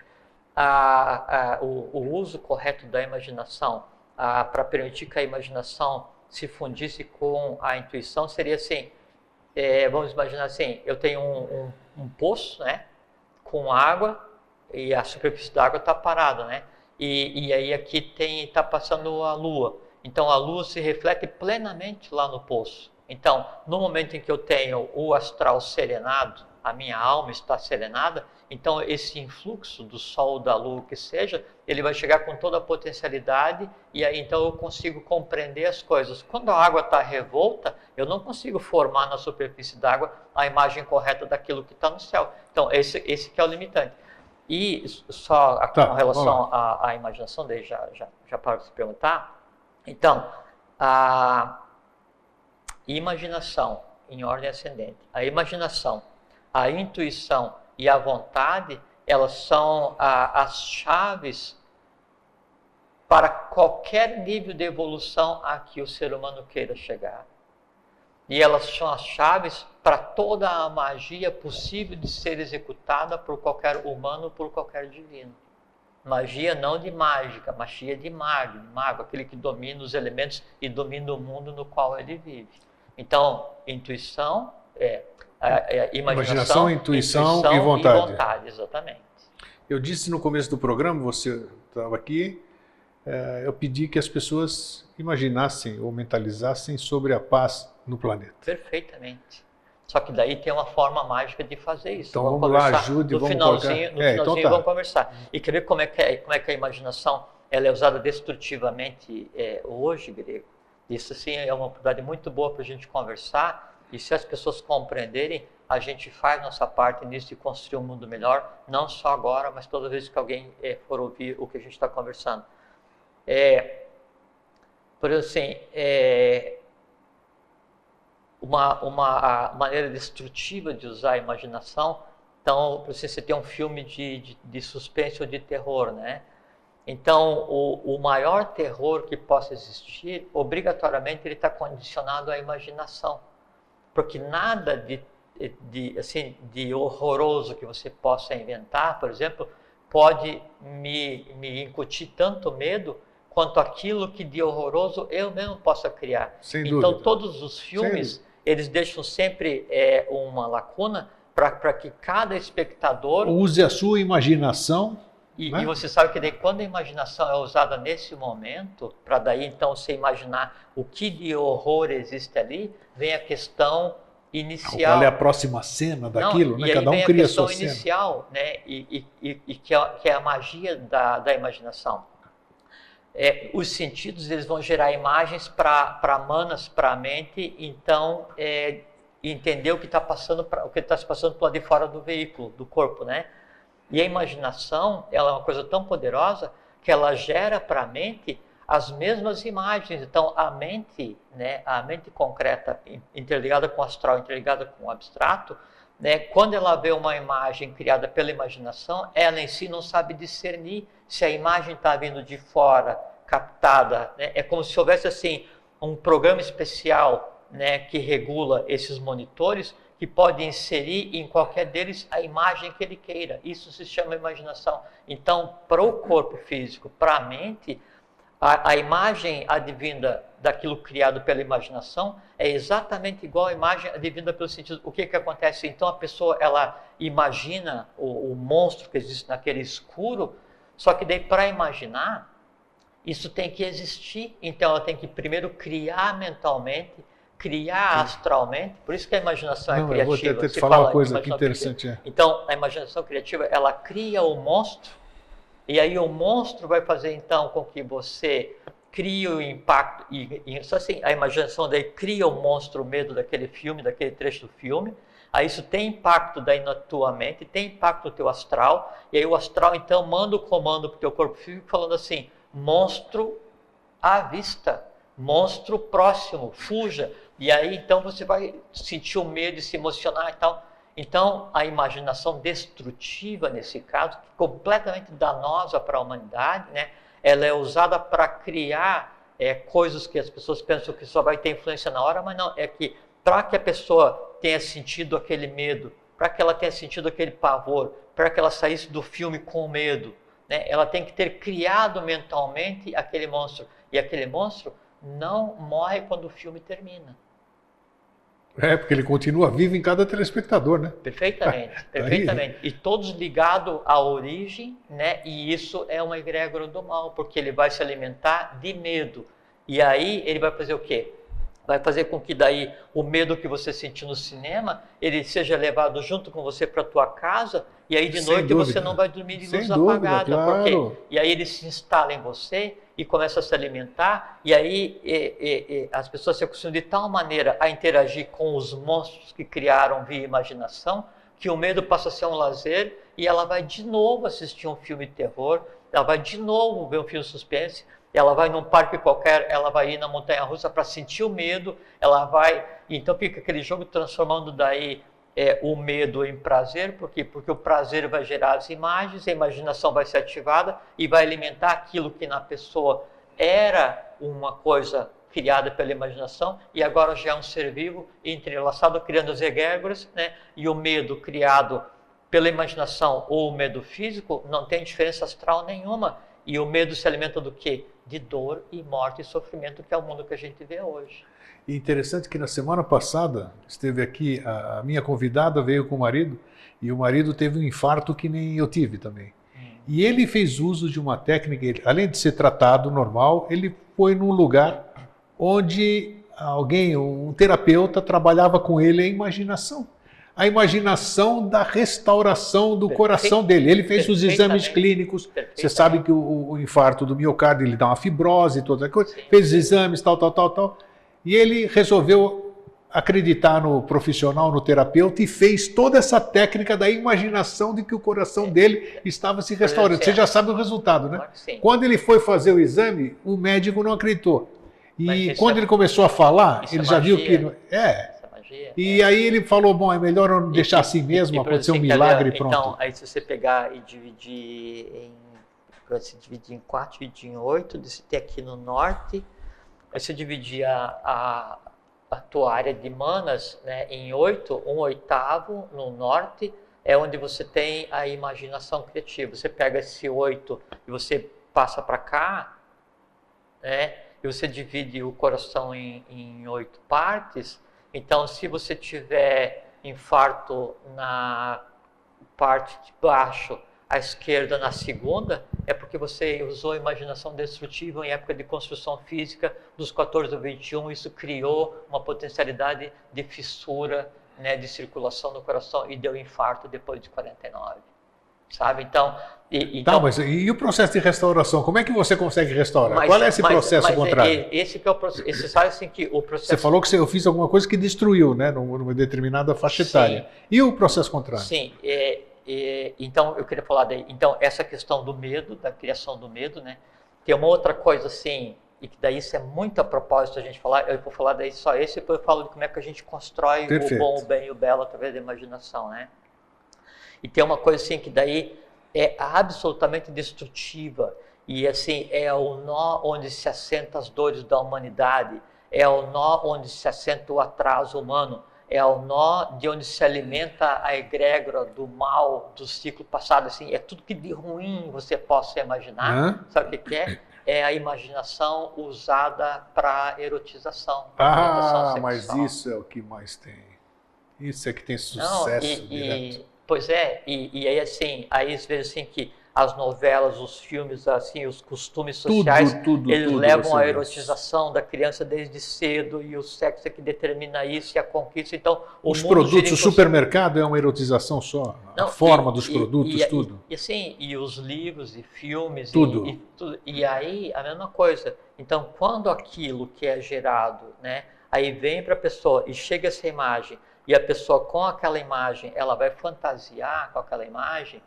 O uso correto da imaginação para permitir que a imaginação se fundisse com a intuição seria assim, vamos imaginar assim, eu tenho um poço, né, com água e a superfície da água está parada, né, e aí aqui está passando a lua, então a lua se reflete plenamente lá no poço. Então, no momento em que eu tenho o astral serenado, a minha alma está serenada, então esse influxo do sol, da lua, que seja, ele vai chegar com toda a potencialidade e aí então eu consigo compreender as coisas. Quando a água está revolta, eu não consigo formar na superfície d'água a imagem correta daquilo que está no céu. Então esse que é o limitante. E só com relação à imaginação, daí já paro de se perguntar. Então, a imaginação em ordem ascendente, a imaginação, a intuição e a vontade, elas são as chaves para qualquer nível de evolução a que o ser humano queira chegar. E elas são as chaves para toda a magia possível de ser executada por qualquer humano, por qualquer divino. Magia não de mágica, magia de mago, aquele que domina os elementos e domina o mundo no qual ele vive. Então, intuição imaginação, intuição e vontade. Exatamente. Eu disse no começo do programa, você estava aqui, eu pedi que as pessoas imaginassem ou mentalizassem sobre a paz no planeta. Perfeitamente. Só que daí tem uma forma mágica de fazer isso. Então vamos lá, ajude, no finalzinho vamos conversar. E quer ver como é que a imaginação ela é usada destrutivamente hoje, Grego? Isso assim é uma oportunidade muito boa para a gente conversar. E se as pessoas compreenderem, a gente faz nossa parte nisso de construir um mundo melhor, não só agora, mas toda vez que alguém for ouvir o que a gente está conversando. Por exemplo, assim, uma maneira destrutiva de usar a imaginação, então, você tem um filme de suspense ou de terror, né? Então, o maior terror que possa existir, obrigatoriamente, ele está condicionado à imaginação. Porque nada de horroroso que você possa inventar, por exemplo, pode me incutir tanto medo quanto aquilo que de horroroso eu mesmo possa criar. Sem então, dúvida. todos os filmes, eles deixam sempre uma lacuna para que cada espectador... Use a sua imaginação. E você sabe que daí, quando a imaginação é usada nesse momento, para daí então você imaginar o que de horror existe ali, vem a questão inicial. Qual é a próxima cena daquilo, né? Cada um cria a sua cena. Inicial, né? E que é a magia da imaginação. Os sentidos eles vão gerar imagens para manas, para a mente, então entender o que está passando, o que está se passando para lado de fora do veículo, do corpo, né? E a imaginação, ela é uma coisa tão poderosa que ela gera para a mente as mesmas imagens. Então, a mente, né, a mente concreta interligada com o astral, interligada com o abstrato, né, quando ela vê uma imagem criada pela imaginação, ela em si não sabe discernir se a imagem está vindo de fora, captada, né? É como se houvesse assim um programa especial, né, que regula esses monitores, que pode inserir em qualquer deles a imagem que ele queira. Isso se chama imaginação. Então, para o corpo físico, para a mente, a imagem advinda daquilo criado pela imaginação é exatamente igual à imagem advinda pelo sentido. O que acontece? Então a pessoa ela imagina o monstro que existe naquele escuro, só que daí para imaginar, isso tem que existir. Então ela tem que primeiro criar mentalmente, criar astralmente. Por isso que a imaginação é criativa. Eu vou até te falar uma coisa aqui interessante. Então a imaginação criativa, ela cria o monstro, e aí o monstro vai fazer então com que você crie o impacto, e só assim, a imaginação daí cria o monstro, o medo daquele filme, daquele trecho do filme, aí isso tem impacto daí na tua mente, tem impacto no teu astral, e aí o astral então manda o comando para o teu corpo físico falando assim, monstro à vista, monstro próximo, fuja, e aí então você vai sentir o medo e se emocionar e tal. Então, a imaginação destrutiva, nesse caso, completamente danosa para a humanidade, né? Ela é usada para criar coisas que as pessoas pensam que só vai ter influência na hora, mas não, é que para que a pessoa tenha sentido aquele medo, para que ela tenha sentido aquele pavor, para que ela saísse do filme com medo, né? Ela tem que ter criado mentalmente aquele monstro. E aquele monstro não morre quando o filme termina. Porque ele continua vivo em cada telespectador, né? Perfeitamente, perfeitamente. E todos ligados à origem, né? E isso é uma egrégora do mal, porque ele vai se alimentar de medo. E aí ele vai fazer o quê? Vai fazer com que daí o medo que você sentiu no cinema, ele seja levado junto com você para a tua casa, e aí de noite você não vai dormir de luz apagada. Claro. Por quê? E aí ele se instala em você e começa a se alimentar, e aí as pessoas se acostumam de tal maneira a interagir com os monstros que criaram via imaginação, que o medo passa a ser um lazer, e ela vai de novo assistir um filme de terror, ela vai de novo ver um filme de suspense, ela vai num parque qualquer, ela vai ir na montanha-russa para sentir o medo, ela vai... Então fica aquele jogo transformando daí o medo em prazer, por quê? Porque o prazer vai gerar as imagens, a imaginação vai ser ativada e vai alimentar aquilo que na pessoa era uma coisa criada pela imaginação e agora já é um ser vivo entrelaçado, criando as egrégoras, né? E o medo criado pela imaginação ou o medo físico não tem diferença astral nenhuma. E o medo se alimenta do quê? De dor e morte e sofrimento, que é o mundo que a gente vê hoje. E interessante que na semana passada esteve aqui, a minha convidada veio com o marido, e o marido teve um infarto que nem eu tive também. E ele fez uso de uma técnica, além de ser tratado normal, ele foi num lugar onde alguém, um terapeuta, trabalhava com ele a imaginação. A imaginação da restauração do coração dele. Ele fez os exames clínicos. Você sabe que o infarto do miocárdio, ele dá uma fibrose e toda a coisa. Fez os exames, tal. E ele resolveu acreditar no profissional, no terapeuta, e fez toda essa técnica da imaginação de que o coração dele estava se restaurando. Você já sabe o resultado, né? Quando ele foi fazer o exame, o médico não acreditou. E quando ele começou a falar, ele já viu que... E aí ele falou, bom, é melhor eu deixar assim mesmo, acontecer um milagre e pronto. Então, aí se você pegar e dividir em 4, dividir em 8, você tem aqui no norte, aí você dividir a tua área de manas, né, em 8, 1/8 no norte, é onde você tem a imaginação criativa. Você pega esse 8 e você passa para cá, né, e você divide o coração em 8 partes. Então, se você tiver infarto na parte de baixo, à esquerda na segunda, é porque você usou a imaginação destrutiva em época de construção física dos 14 ao 21, isso criou uma potencialidade de fissura, né, de circulação no coração e deu infarto depois de 49. Sabe? Então... mas e o processo de restauração? Como é que você consegue restaurar? Qual é esse processo contrário? Esse que é o processo. Esse sabe assim que o processo... Você falou que eu fiz alguma coisa que destruiu, né, numa determinada faixa etária. E o processo contrário? Sim, então eu queria falar daí. Então, essa questão do medo, da criação do medo, né? Tem uma outra coisa assim, e que daí isso é muito a propósito a gente falar, eu vou falar daí só esse, depois eu falo de como é que a gente constrói Perfeito. o bom, o bem e o belo através da imaginação, né? E tem uma coisa assim que daí é absolutamente destrutiva, e assim, é o nó onde se assentam as dores da humanidade, é o nó onde se assenta o atraso humano, é o nó de onde se alimenta a egrégora do mal, do ciclo passado, assim, é tudo que de ruim você possa imaginar. Sabe o que é? É a imaginação usada para erotização. Ah, mas isso é o que mais tem. Isso é que tem sucesso direto. Pois é, e aí assim, aí às vezes assim que as novelas, os filmes, assim, os costumes sociais, eles levam à erotização da criança desde cedo, e o sexo é que determina isso e a conquista. Então, os produtos, o supermercado é uma erotização só, a forma dos produtos, tudo. E assim, e os livros e filmes, tudo. E aí a mesma coisa. Então, quando aquilo que é gerado, né, aí vem para a pessoa e chega essa imagem, e a pessoa com aquela imagem, ela vai fantasiar com aquela imagem,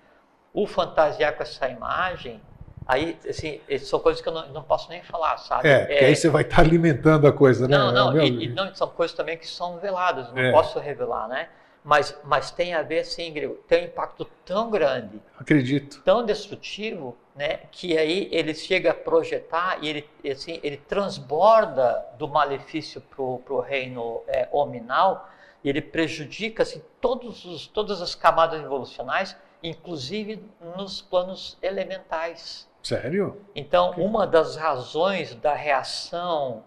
o fantasiar com essa imagem, aí, assim, são coisas que eu não posso nem falar, sabe? Porque aí você vai estar alimentando a coisa, né? Não, não, são coisas também que são veladas, não posso revelar, né? Mas tem a ver, sim, Grego, tem um impacto tão grande, acredito, tão destrutivo, né, que aí ele chega a projetar e ele transborda do malefício para o reino hominal, e ele prejudica assim, todas as camadas evolucionais, inclusive nos planos elementais. Sério? Então, uma das razões da reação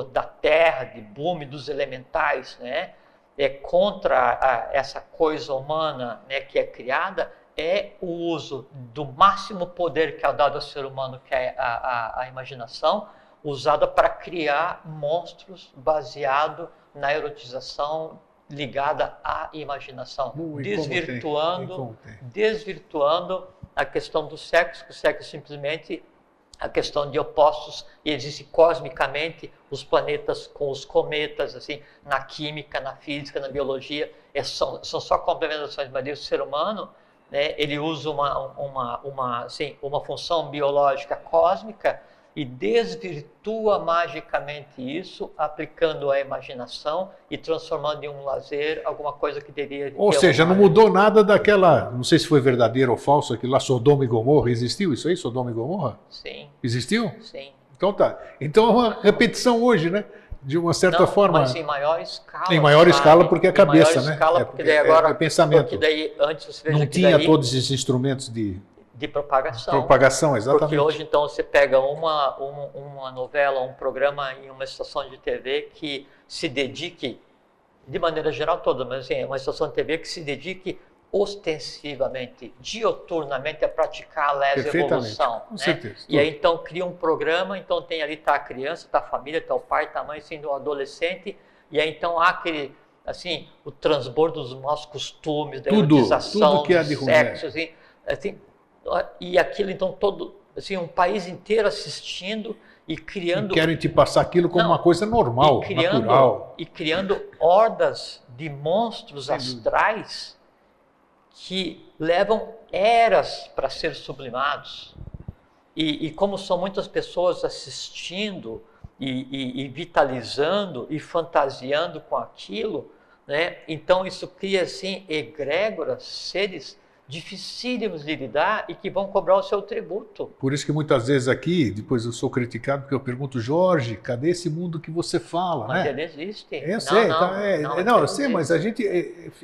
da Terra, de boom dos elementais, né, contra essa coisa humana, né, que é criada, é o uso do máximo poder que é dado ao ser humano, que é a imaginação, usada para criar monstros baseado na erotização ligada à imaginação, desvirtuando a questão do sexo, que o sexo é simplesmente a questão de opostos, e existe cosmicamente os planetas com os cometas, assim, na química, na física, na biologia, são só complementações, mas o ser humano, né, ele usa uma função biológica cósmica e desvirtua magicamente isso, aplicando a imaginação e transformando em um lazer alguma coisa que deveria... Ou seja, não mudou nada daquela, não sei se foi verdadeiro ou falso, aquilo lá, Sodoma e Gomorra, existiu isso aí, Sodoma e Gomorra? Sim. Existiu? Sim. Então tá. Então é uma repetição hoje, né? De uma certa forma. Mas em maior escala. Em maior escala, porque é a cabeça, né? Escala, porque daí agora, é pensamento. Porque daí antes você veja não tinha todos esses instrumentos de propagação. Propagação, exatamente. Porque hoje, então, você pega uma novela, um programa em uma estação de TV que se dedique, de maneira geral toda, mas assim, uma estação de TV que se dedique ostensivamente, dioturnamente a praticar a lesa-evolução. Com certeza. E aí, então, cria um programa, então tem ali, está a criança, está a família, está o pai, está a mãe, sendo um adolescente, e aí, então, há aquele, assim, o transbordo dos nossos costumes, da erotização, tudo que é de do sexo, assim, e aquilo, então, todo, assim, um país inteiro assistindo e criando... E querem te passar aquilo como uma coisa normal, natural. E criando hordas de monstros astrais que levam eras para ser sublimados. E como são muitas pessoas assistindo e vitalizando e fantasiando com aquilo, né? Então isso cria assim egrégoras, seres dificílimos de lidar e que vão cobrar o seu tributo. Por isso que muitas vezes aqui, depois eu sou criticado porque eu pergunto, Jorge, cadê esse mundo que você fala? Mas né? ele existe. Eu sei, eu sei, mas a gente...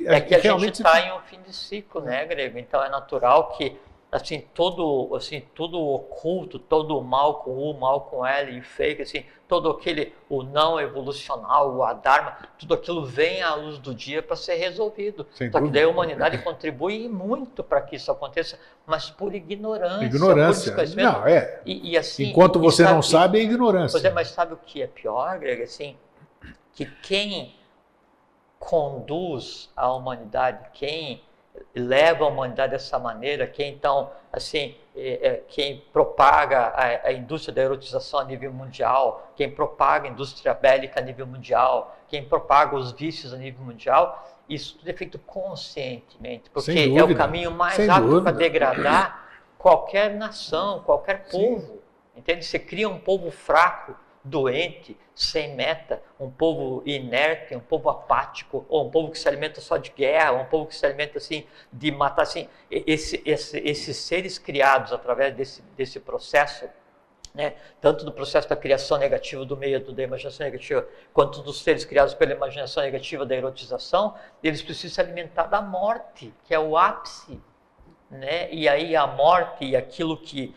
É que a gente está em um fim de ciclo, né, Grego? Então é natural que assim, todo o oculto, todo o mal com U, mal com L e fake, assim, todo aquele, o não evolucional, o adharma, tudo aquilo vem à luz do dia para ser resolvido. Só que daí a humanidade contribui muito para que isso aconteça, mas por ignorância. Ignorância. Por desconhecimento. Não, assim, enquanto você não sabe, é ignorância. Pois é, mas sabe o que é pior, Greg? Assim, que quem conduz a humanidade, quem leva a humanidade dessa maneira, quem então, assim, quem propaga a indústria da erotização a nível mundial, quem propaga a indústria bélica a nível mundial, quem propaga os vícios a nível mundial, isso tudo é feito conscientemente, porque é o caminho mais rápido para degradar qualquer nação, qualquer povo. Entende? Você cria um povo fraco doente, sem meta, um povo inerte, um povo apático, ou um povo que se alimenta só de guerra, um povo que se alimenta assim de matar, assim, esses seres criados através desse processo, né, tanto do processo da criação negativa do meio da imaginação negativa, quanto dos seres criados pela imaginação negativa da erotização, eles precisam se alimentar da morte, que é o ápice, né? E aí a morte e aquilo que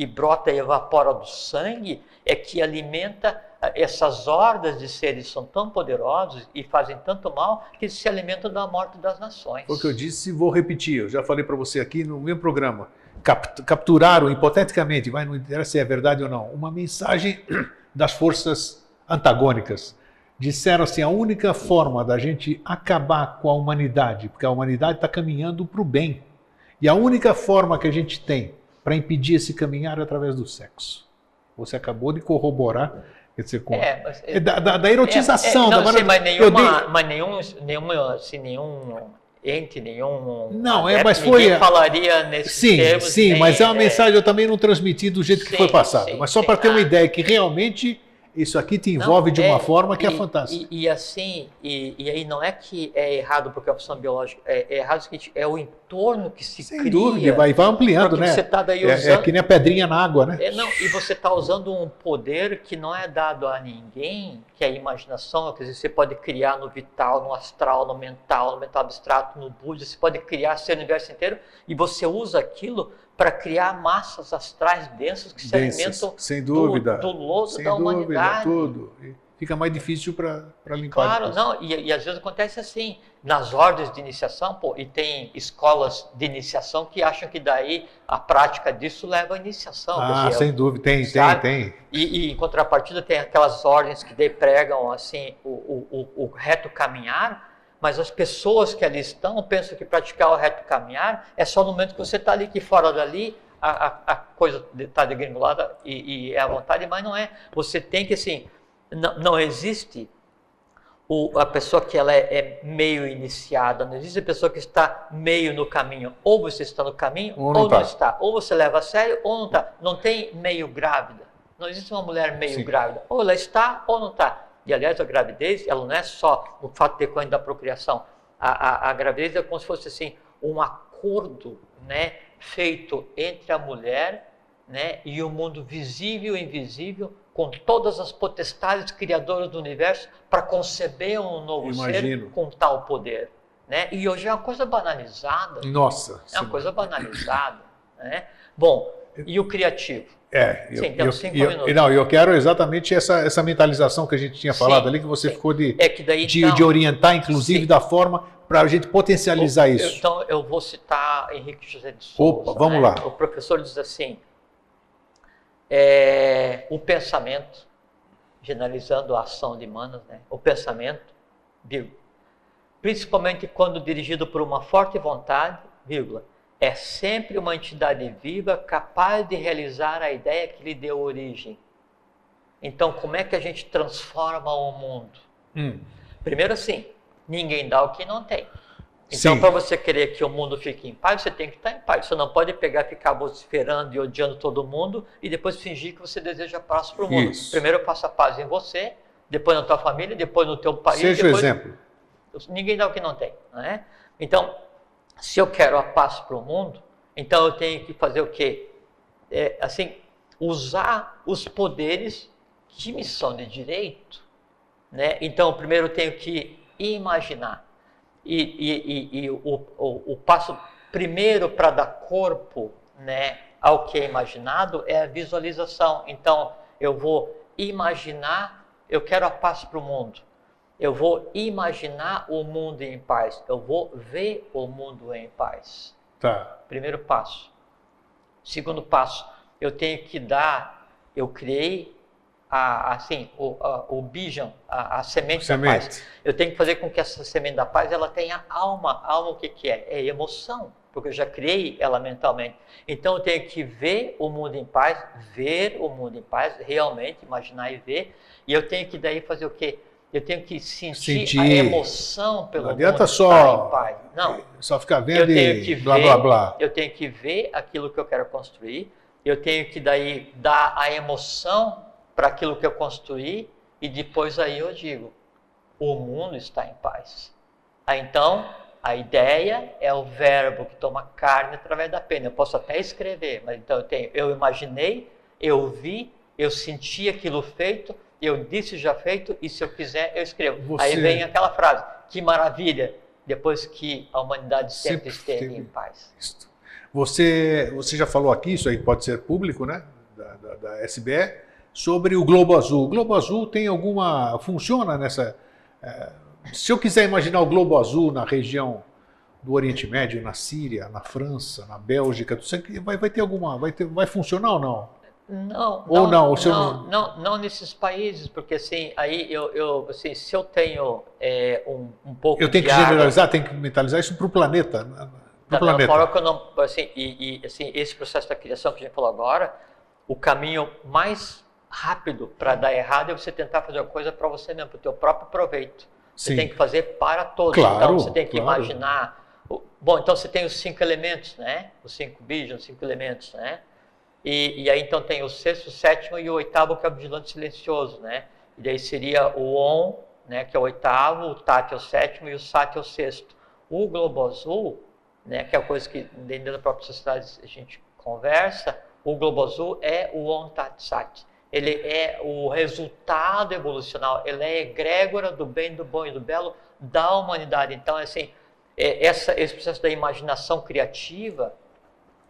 brota e evapora do sangue é que alimenta essas hordas de seres, são tão poderosos e fazem tanto mal que eles se alimentam da morte das nações. Foi o que eu disse e vou repetir, eu já falei para você aqui no meu programa. Capturaram, hipoteticamente, não interessa se é verdade ou não, uma mensagem das forças antagônicas. Disseram assim, a única forma da gente acabar com a humanidade, porque a humanidade está caminhando para o bem, e a única forma que a gente tem para impedir esse caminhar é através do sexo. Você acabou de corroborar, quer dizer, da erotização. Não, sei, mas nenhum ente, nenhum não, adepto, mas foi, ninguém falaria nesses termos. Sim, mas é uma mensagem, eu também não transmiti do jeito que foi passado. Mas só para ter uma ideia que realmente isso aqui te envolve de uma forma que é fantástica. E aí não é que é errado porque é a opção biológica, é errado o seguinte, é o entorno que se cria. Sem dúvida, vai ampliando, né? Você tá daí usando, é que nem a pedrinha na água, né? E você está usando um poder que não é dado a ninguém, que é a imaginação, quer dizer, você pode criar no vital, no astral, no mental abstrato, no Buda, você pode criar seu universo inteiro e você usa aquilo para criar massas astrais densas que se alimentam sem dúvida, do lodo sem da humanidade. Tudo. E fica mais difícil para limpar. Claro, não, e às vezes acontece assim, nas ordens de iniciação, e tem escolas de iniciação que acham que daí a prática disso leva à iniciação. Sem dúvida, tem. E em contrapartida tem aquelas ordens que daí pregam assim, o reto caminhar, mas as pessoas que ali estão pensam que praticar o reto caminhar é só no momento que você está ali, que fora dali a coisa está degringolada e é à vontade, mas não é. Você tem que, assim, não existe a pessoa que ela é meio iniciada, não existe a pessoa que está meio no caminho. Ou você está no caminho ou não está. Ou você leva a sério ou não está. Não tem meio grávida. Não existe uma mulher meio grávida. Ou ela está ou não está. E, aliás, a gravidez, ela não é só o fato decorrente da procriação. A gravidez é como se fosse assim, um acordo, né, feito entre a mulher, né, e o mundo visível e invisível, com todas as potestades criadoras do universo, para conceber um novo ser com tal poder. Né? E hoje é uma coisa banalizada. Nossa! É uma coisa banalizada. Né? Bom, e o criativo? Eu quero exatamente essa mentalização que a gente tinha falado ali, que você ficou de orientar, inclusive, da forma para a gente potencializar isso. Então, eu vou citar Henrique José de Souza. Opa, vamos lá. O professor diz assim, o pensamento, generalizando a ação de Manas, né? O pensamento, principalmente quando dirigido por uma forte vontade, é sempre uma entidade viva capaz de realizar a ideia que lhe deu origem. Então, como é que a gente transforma o mundo? Primeiro assim, ninguém dá o que não tem. Então, para você querer que o mundo fique em paz, você tem que estar em paz. Você não pode pegar e ficar vociferando e odiando todo mundo e depois fingir que você deseja paz para o mundo. Isso. Primeiro passa a paz em você, depois na tua família, depois no teu país. Seja o exemplo. Ninguém dá o que não tem. Né? Então, se eu quero a paz para o mundo, então eu tenho que fazer o quê? Usar os poderes que me são de direito. Né? Então, primeiro eu tenho que imaginar. E o passo primeiro para dar corpo, né, ao que é imaginado é a visualização. Então, eu vou imaginar, eu quero a paz para o mundo. Eu vou imaginar o mundo em paz. Eu vou ver o mundo em paz. Tá. Primeiro passo. Segundo passo, eu tenho que eu criei o bijan, a semente da paz. Eu tenho que fazer com que essa semente da paz ela tenha alma. Alma o que é? É emoção, porque eu já criei ela mentalmente. Então eu tenho que ver o mundo em paz, realmente, imaginar e ver. E eu tenho que daí fazer o quê? Eu tenho que sentir a emoção pelo mundo estar em paz. Não, só ficar vendo e blá, blá, blá. Eu tenho que ver aquilo que eu quero construir. Eu tenho que daí dar a emoção para aquilo que eu construí, e depois aí eu digo, o mundo está em paz. Aí então, a ideia é o verbo que toma carne através da pena. Eu posso até escrever, mas então eu imaginei, eu vi, eu senti aquilo feito, eu disse já feito, e se eu quiser, eu escrevo. Aí vem aquela frase, que maravilha, depois que a humanidade sempre esteve em paz. Você já falou aqui, isso aí pode ser público, né, da SBE, sobre o Globo Azul. O Globo Azul tem alguma... funciona nessa... se eu quiser imaginar o Globo Azul na região do Oriente Médio, na Síria, na França, na Bélgica, vai ter alguma... vai funcionar ou não? Não nesses países, porque assim, aí assim, se eu tenho um pouco de eu tenho que generalizar, tenho que mentalizar isso para o planeta. Da mesma forma que eu não, assim, assim, esse processo da criação que a gente falou agora, o caminho mais rápido para dar errado é você tentar fazer uma coisa para você mesmo, para o teu próprio proveito. Você Sim. tem que fazer para todos. Claro, então você tem que imaginar. Bom, então você tem os 5 elementos, né? Os 5 bijos, os 5 elementos, né? E aí então tem o sexto, o sétimo e o oitavo, que é o vigilante silencioso, né? E daí seria o Om, né, que é o oitavo, o Tat é o sétimo e o Sat é o sexto. O Globo Azul, né, que é a coisa que dentro da própria sociedade a gente conversa, o Globo Azul é o Om Tat Sat. Ele é o resultado evolucional, ele é a egrégora do bem, do bom e do belo da humanidade. Então, assim, esse processo da imaginação criativa.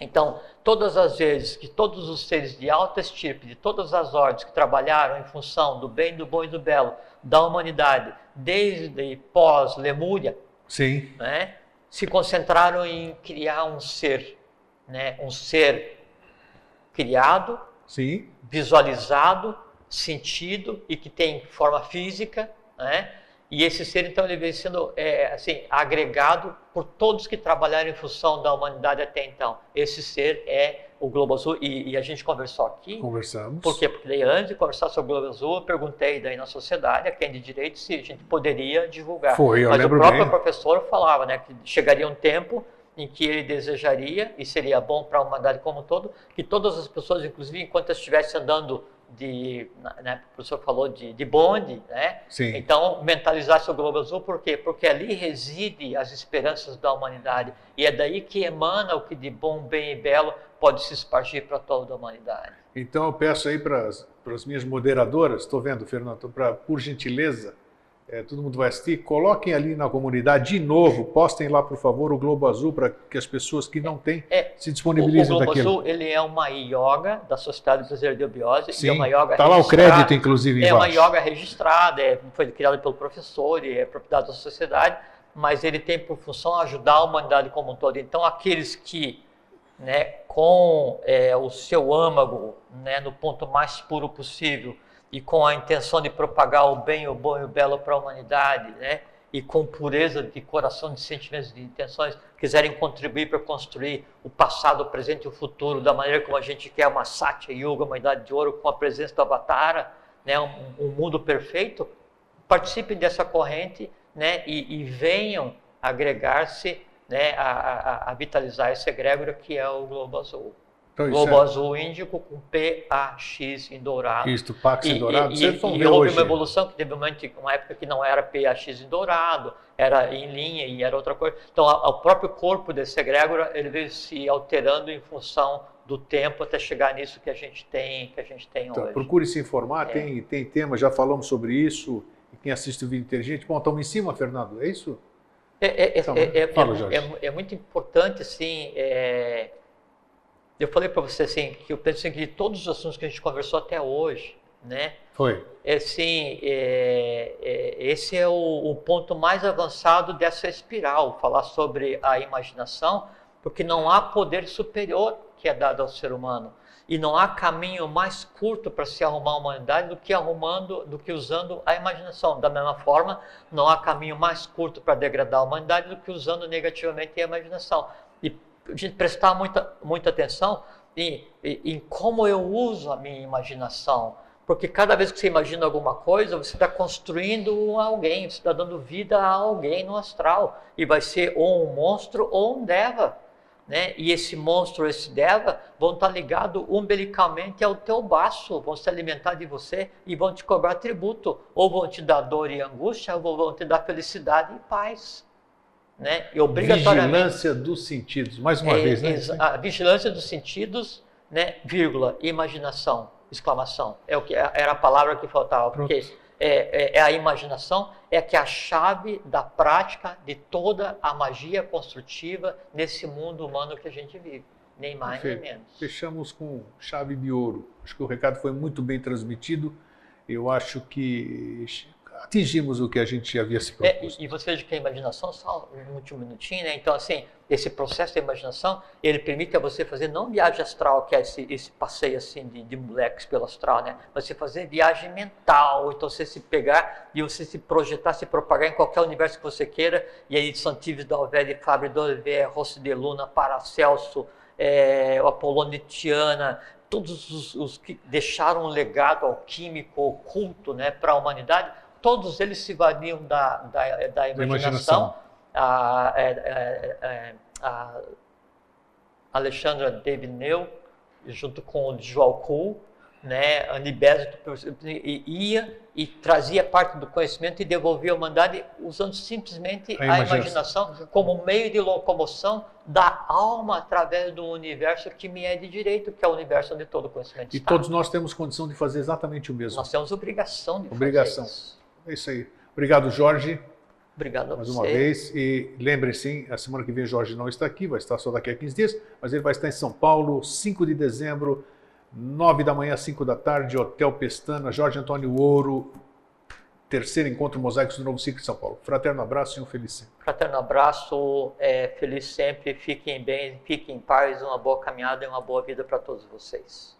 Então, todas as vezes que todos os seres de alta estirpe, de todas as ordens que trabalharam em função do bem, do bom e do belo da humanidade, desde pós-Lemúria, sim, né, se concentraram em criar um ser, né, um ser criado, sim, visualizado, sentido e que tem forma física, né? E esse ser, então, ele vem sendo assim, agregado por todos que trabalharam em função da humanidade até então. Esse ser é o Globo Azul, e a gente conversou aqui. Conversamos. Por quê? Porque daí, antes de conversar sobre o Globo Azul, eu perguntei daí na sociedade, a quem de direito, se a gente poderia divulgar. Mas o próprio professor falava, né, que chegaria um tempo em que ele desejaria, e seria bom para a humanidade como um todo, que todas as pessoas, inclusive enquanto estivessem andando né, o professor falou de bonde, né? Sim. Então mentalizasse o Globo Azul, por quê? Porque ali reside as esperanças da humanidade, e é daí que emana o que de bom, bem e belo pode se espargir para toda a humanidade. Então eu peço aí para as minhas moderadoras, estou vendo, Fernando, por gentileza, todo mundo vai assistir, coloquem ali na comunidade de novo, postem lá, por favor, o Globo Azul, para que as pessoas que não têm se disponibilizem daquilo. O Globo Azul, ele é uma yoga da Sociedade Brasileira de Obiose. Sim, é uma yoga está lá o crédito, inclusive, embaixo. É uma yoga registrada, foi criada pelo professor e é propriedade da sociedade, mas ele tem por função ajudar a humanidade como um todo. Então, aqueles que, né, com o seu âmago, né, no ponto mais puro possível, e com a intenção de propagar o bem, o bom e o belo para a humanidade, né? E com pureza de coração, de sentimentos, de intenções, quiserem contribuir para construir o passado, o presente e o futuro da maneira como a gente quer, uma Satya Yuga, uma idade de ouro, com a presença do Avatara, né? Um mundo perfeito, participem dessa corrente, né? E venham agregar-se, né? A vitalizar essa egrégora que é o Globo Azul. Então, Globo Azul Índico com PAX em dourado. Isso, PAX em dourado. E houve uma evolução, que teve uma época que não era PAX em dourado, era em linha e era outra coisa. Então, o próprio corpo desse egrégora, ele veio se alterando em função do tempo até chegar nisso que a gente tem então, hoje. Procure se informar, tem tema, já falamos sobre isso. E quem assiste o Vida Inteligente, bom, estamos em cima, Fernando, é isso? É muito importante, assim... Eu falei para você assim, que eu penso que de todos os assuntos que a gente conversou até hoje, né? Foi. Assim, esse é o ponto mais avançado dessa espiral, falar sobre a imaginação, porque não há poder superior que é dado ao ser humano. E não há caminho mais curto para se arrumar a humanidade do que usando a imaginação. Da mesma forma, não há caminho mais curto para degradar a humanidade do que usando negativamente a imaginação. E a gente prestar muita atenção em como eu uso a minha imaginação. Porque cada vez que você imagina alguma coisa, você está construindo alguém, você está dando vida a alguém no astral. E vai ser ou um monstro ou um deva. né? E esse monstro, esse Deva, vão estar ligados umbilicalmente ao teu baço, vão se alimentar de você e vão te cobrar tributo, ou vão te dar dor e angústia, ou vão te dar felicidade e paz, né? E obrigatoriamente... Vigilância dos sentidos, mais uma vez, né? A vigilância dos sentidos, né? Vírgula, imaginação, exclamação. Era a palavra que faltava, porque a imaginação é que é a chave da prática de toda a magia construtiva nesse mundo humano que a gente vive. Nem mais, nem menos. Fechamos com chave de ouro. Acho que o recado foi muito bem transmitido. Eu acho que atingimos o que a gente havia se proposto. E você veja que a imaginação, só um último minutinho, né? Então, assim, esse processo da imaginação, ele permite a você fazer não viagem astral, que é esse passeio assim de moleques pelo astral, né? Mas você fazer viagem mental, então você se pegar e você se projetar, se propagar em qualquer universo que você queira, e aí Santives d'Alvede, Fábio d'Oliveira, Rossi de Luna, Paracelso, o Apolônio de Tiana, todos os que deixaram um legado alquímico, oculto, né, para a humanidade, todos eles se valiam da imaginação. A Alexandra Devineux, junto com o João Kuhl, né, Anibésito, ia e trazia parte do conhecimento e devolvia à humanidade usando simplesmente a imaginação como meio de locomoção da alma através do universo que me é de direito, que é o universo onde todo conhecimento está. E todos nós temos condição de fazer exatamente o mesmo. Nós temos obrigação de fazer isso. É isso aí. Obrigado, Jorge. Obrigado a mais você. uma vez. E lembre-se, a semana que vem Jorge não está aqui, vai estar só daqui a 15 dias, mas ele vai estar em São Paulo, 5 de dezembro, 9 da manhã, 5 da tarde, Hotel Pestana, Jorge Antônio Ouro, terceiro encontro Mosaicos do Novo Ciclo de São Paulo. Fraterno abraço e um feliz sempre. Fraterno abraço, feliz sempre, fiquem bem, fiquem em paz, uma boa caminhada e uma boa vida para todos vocês.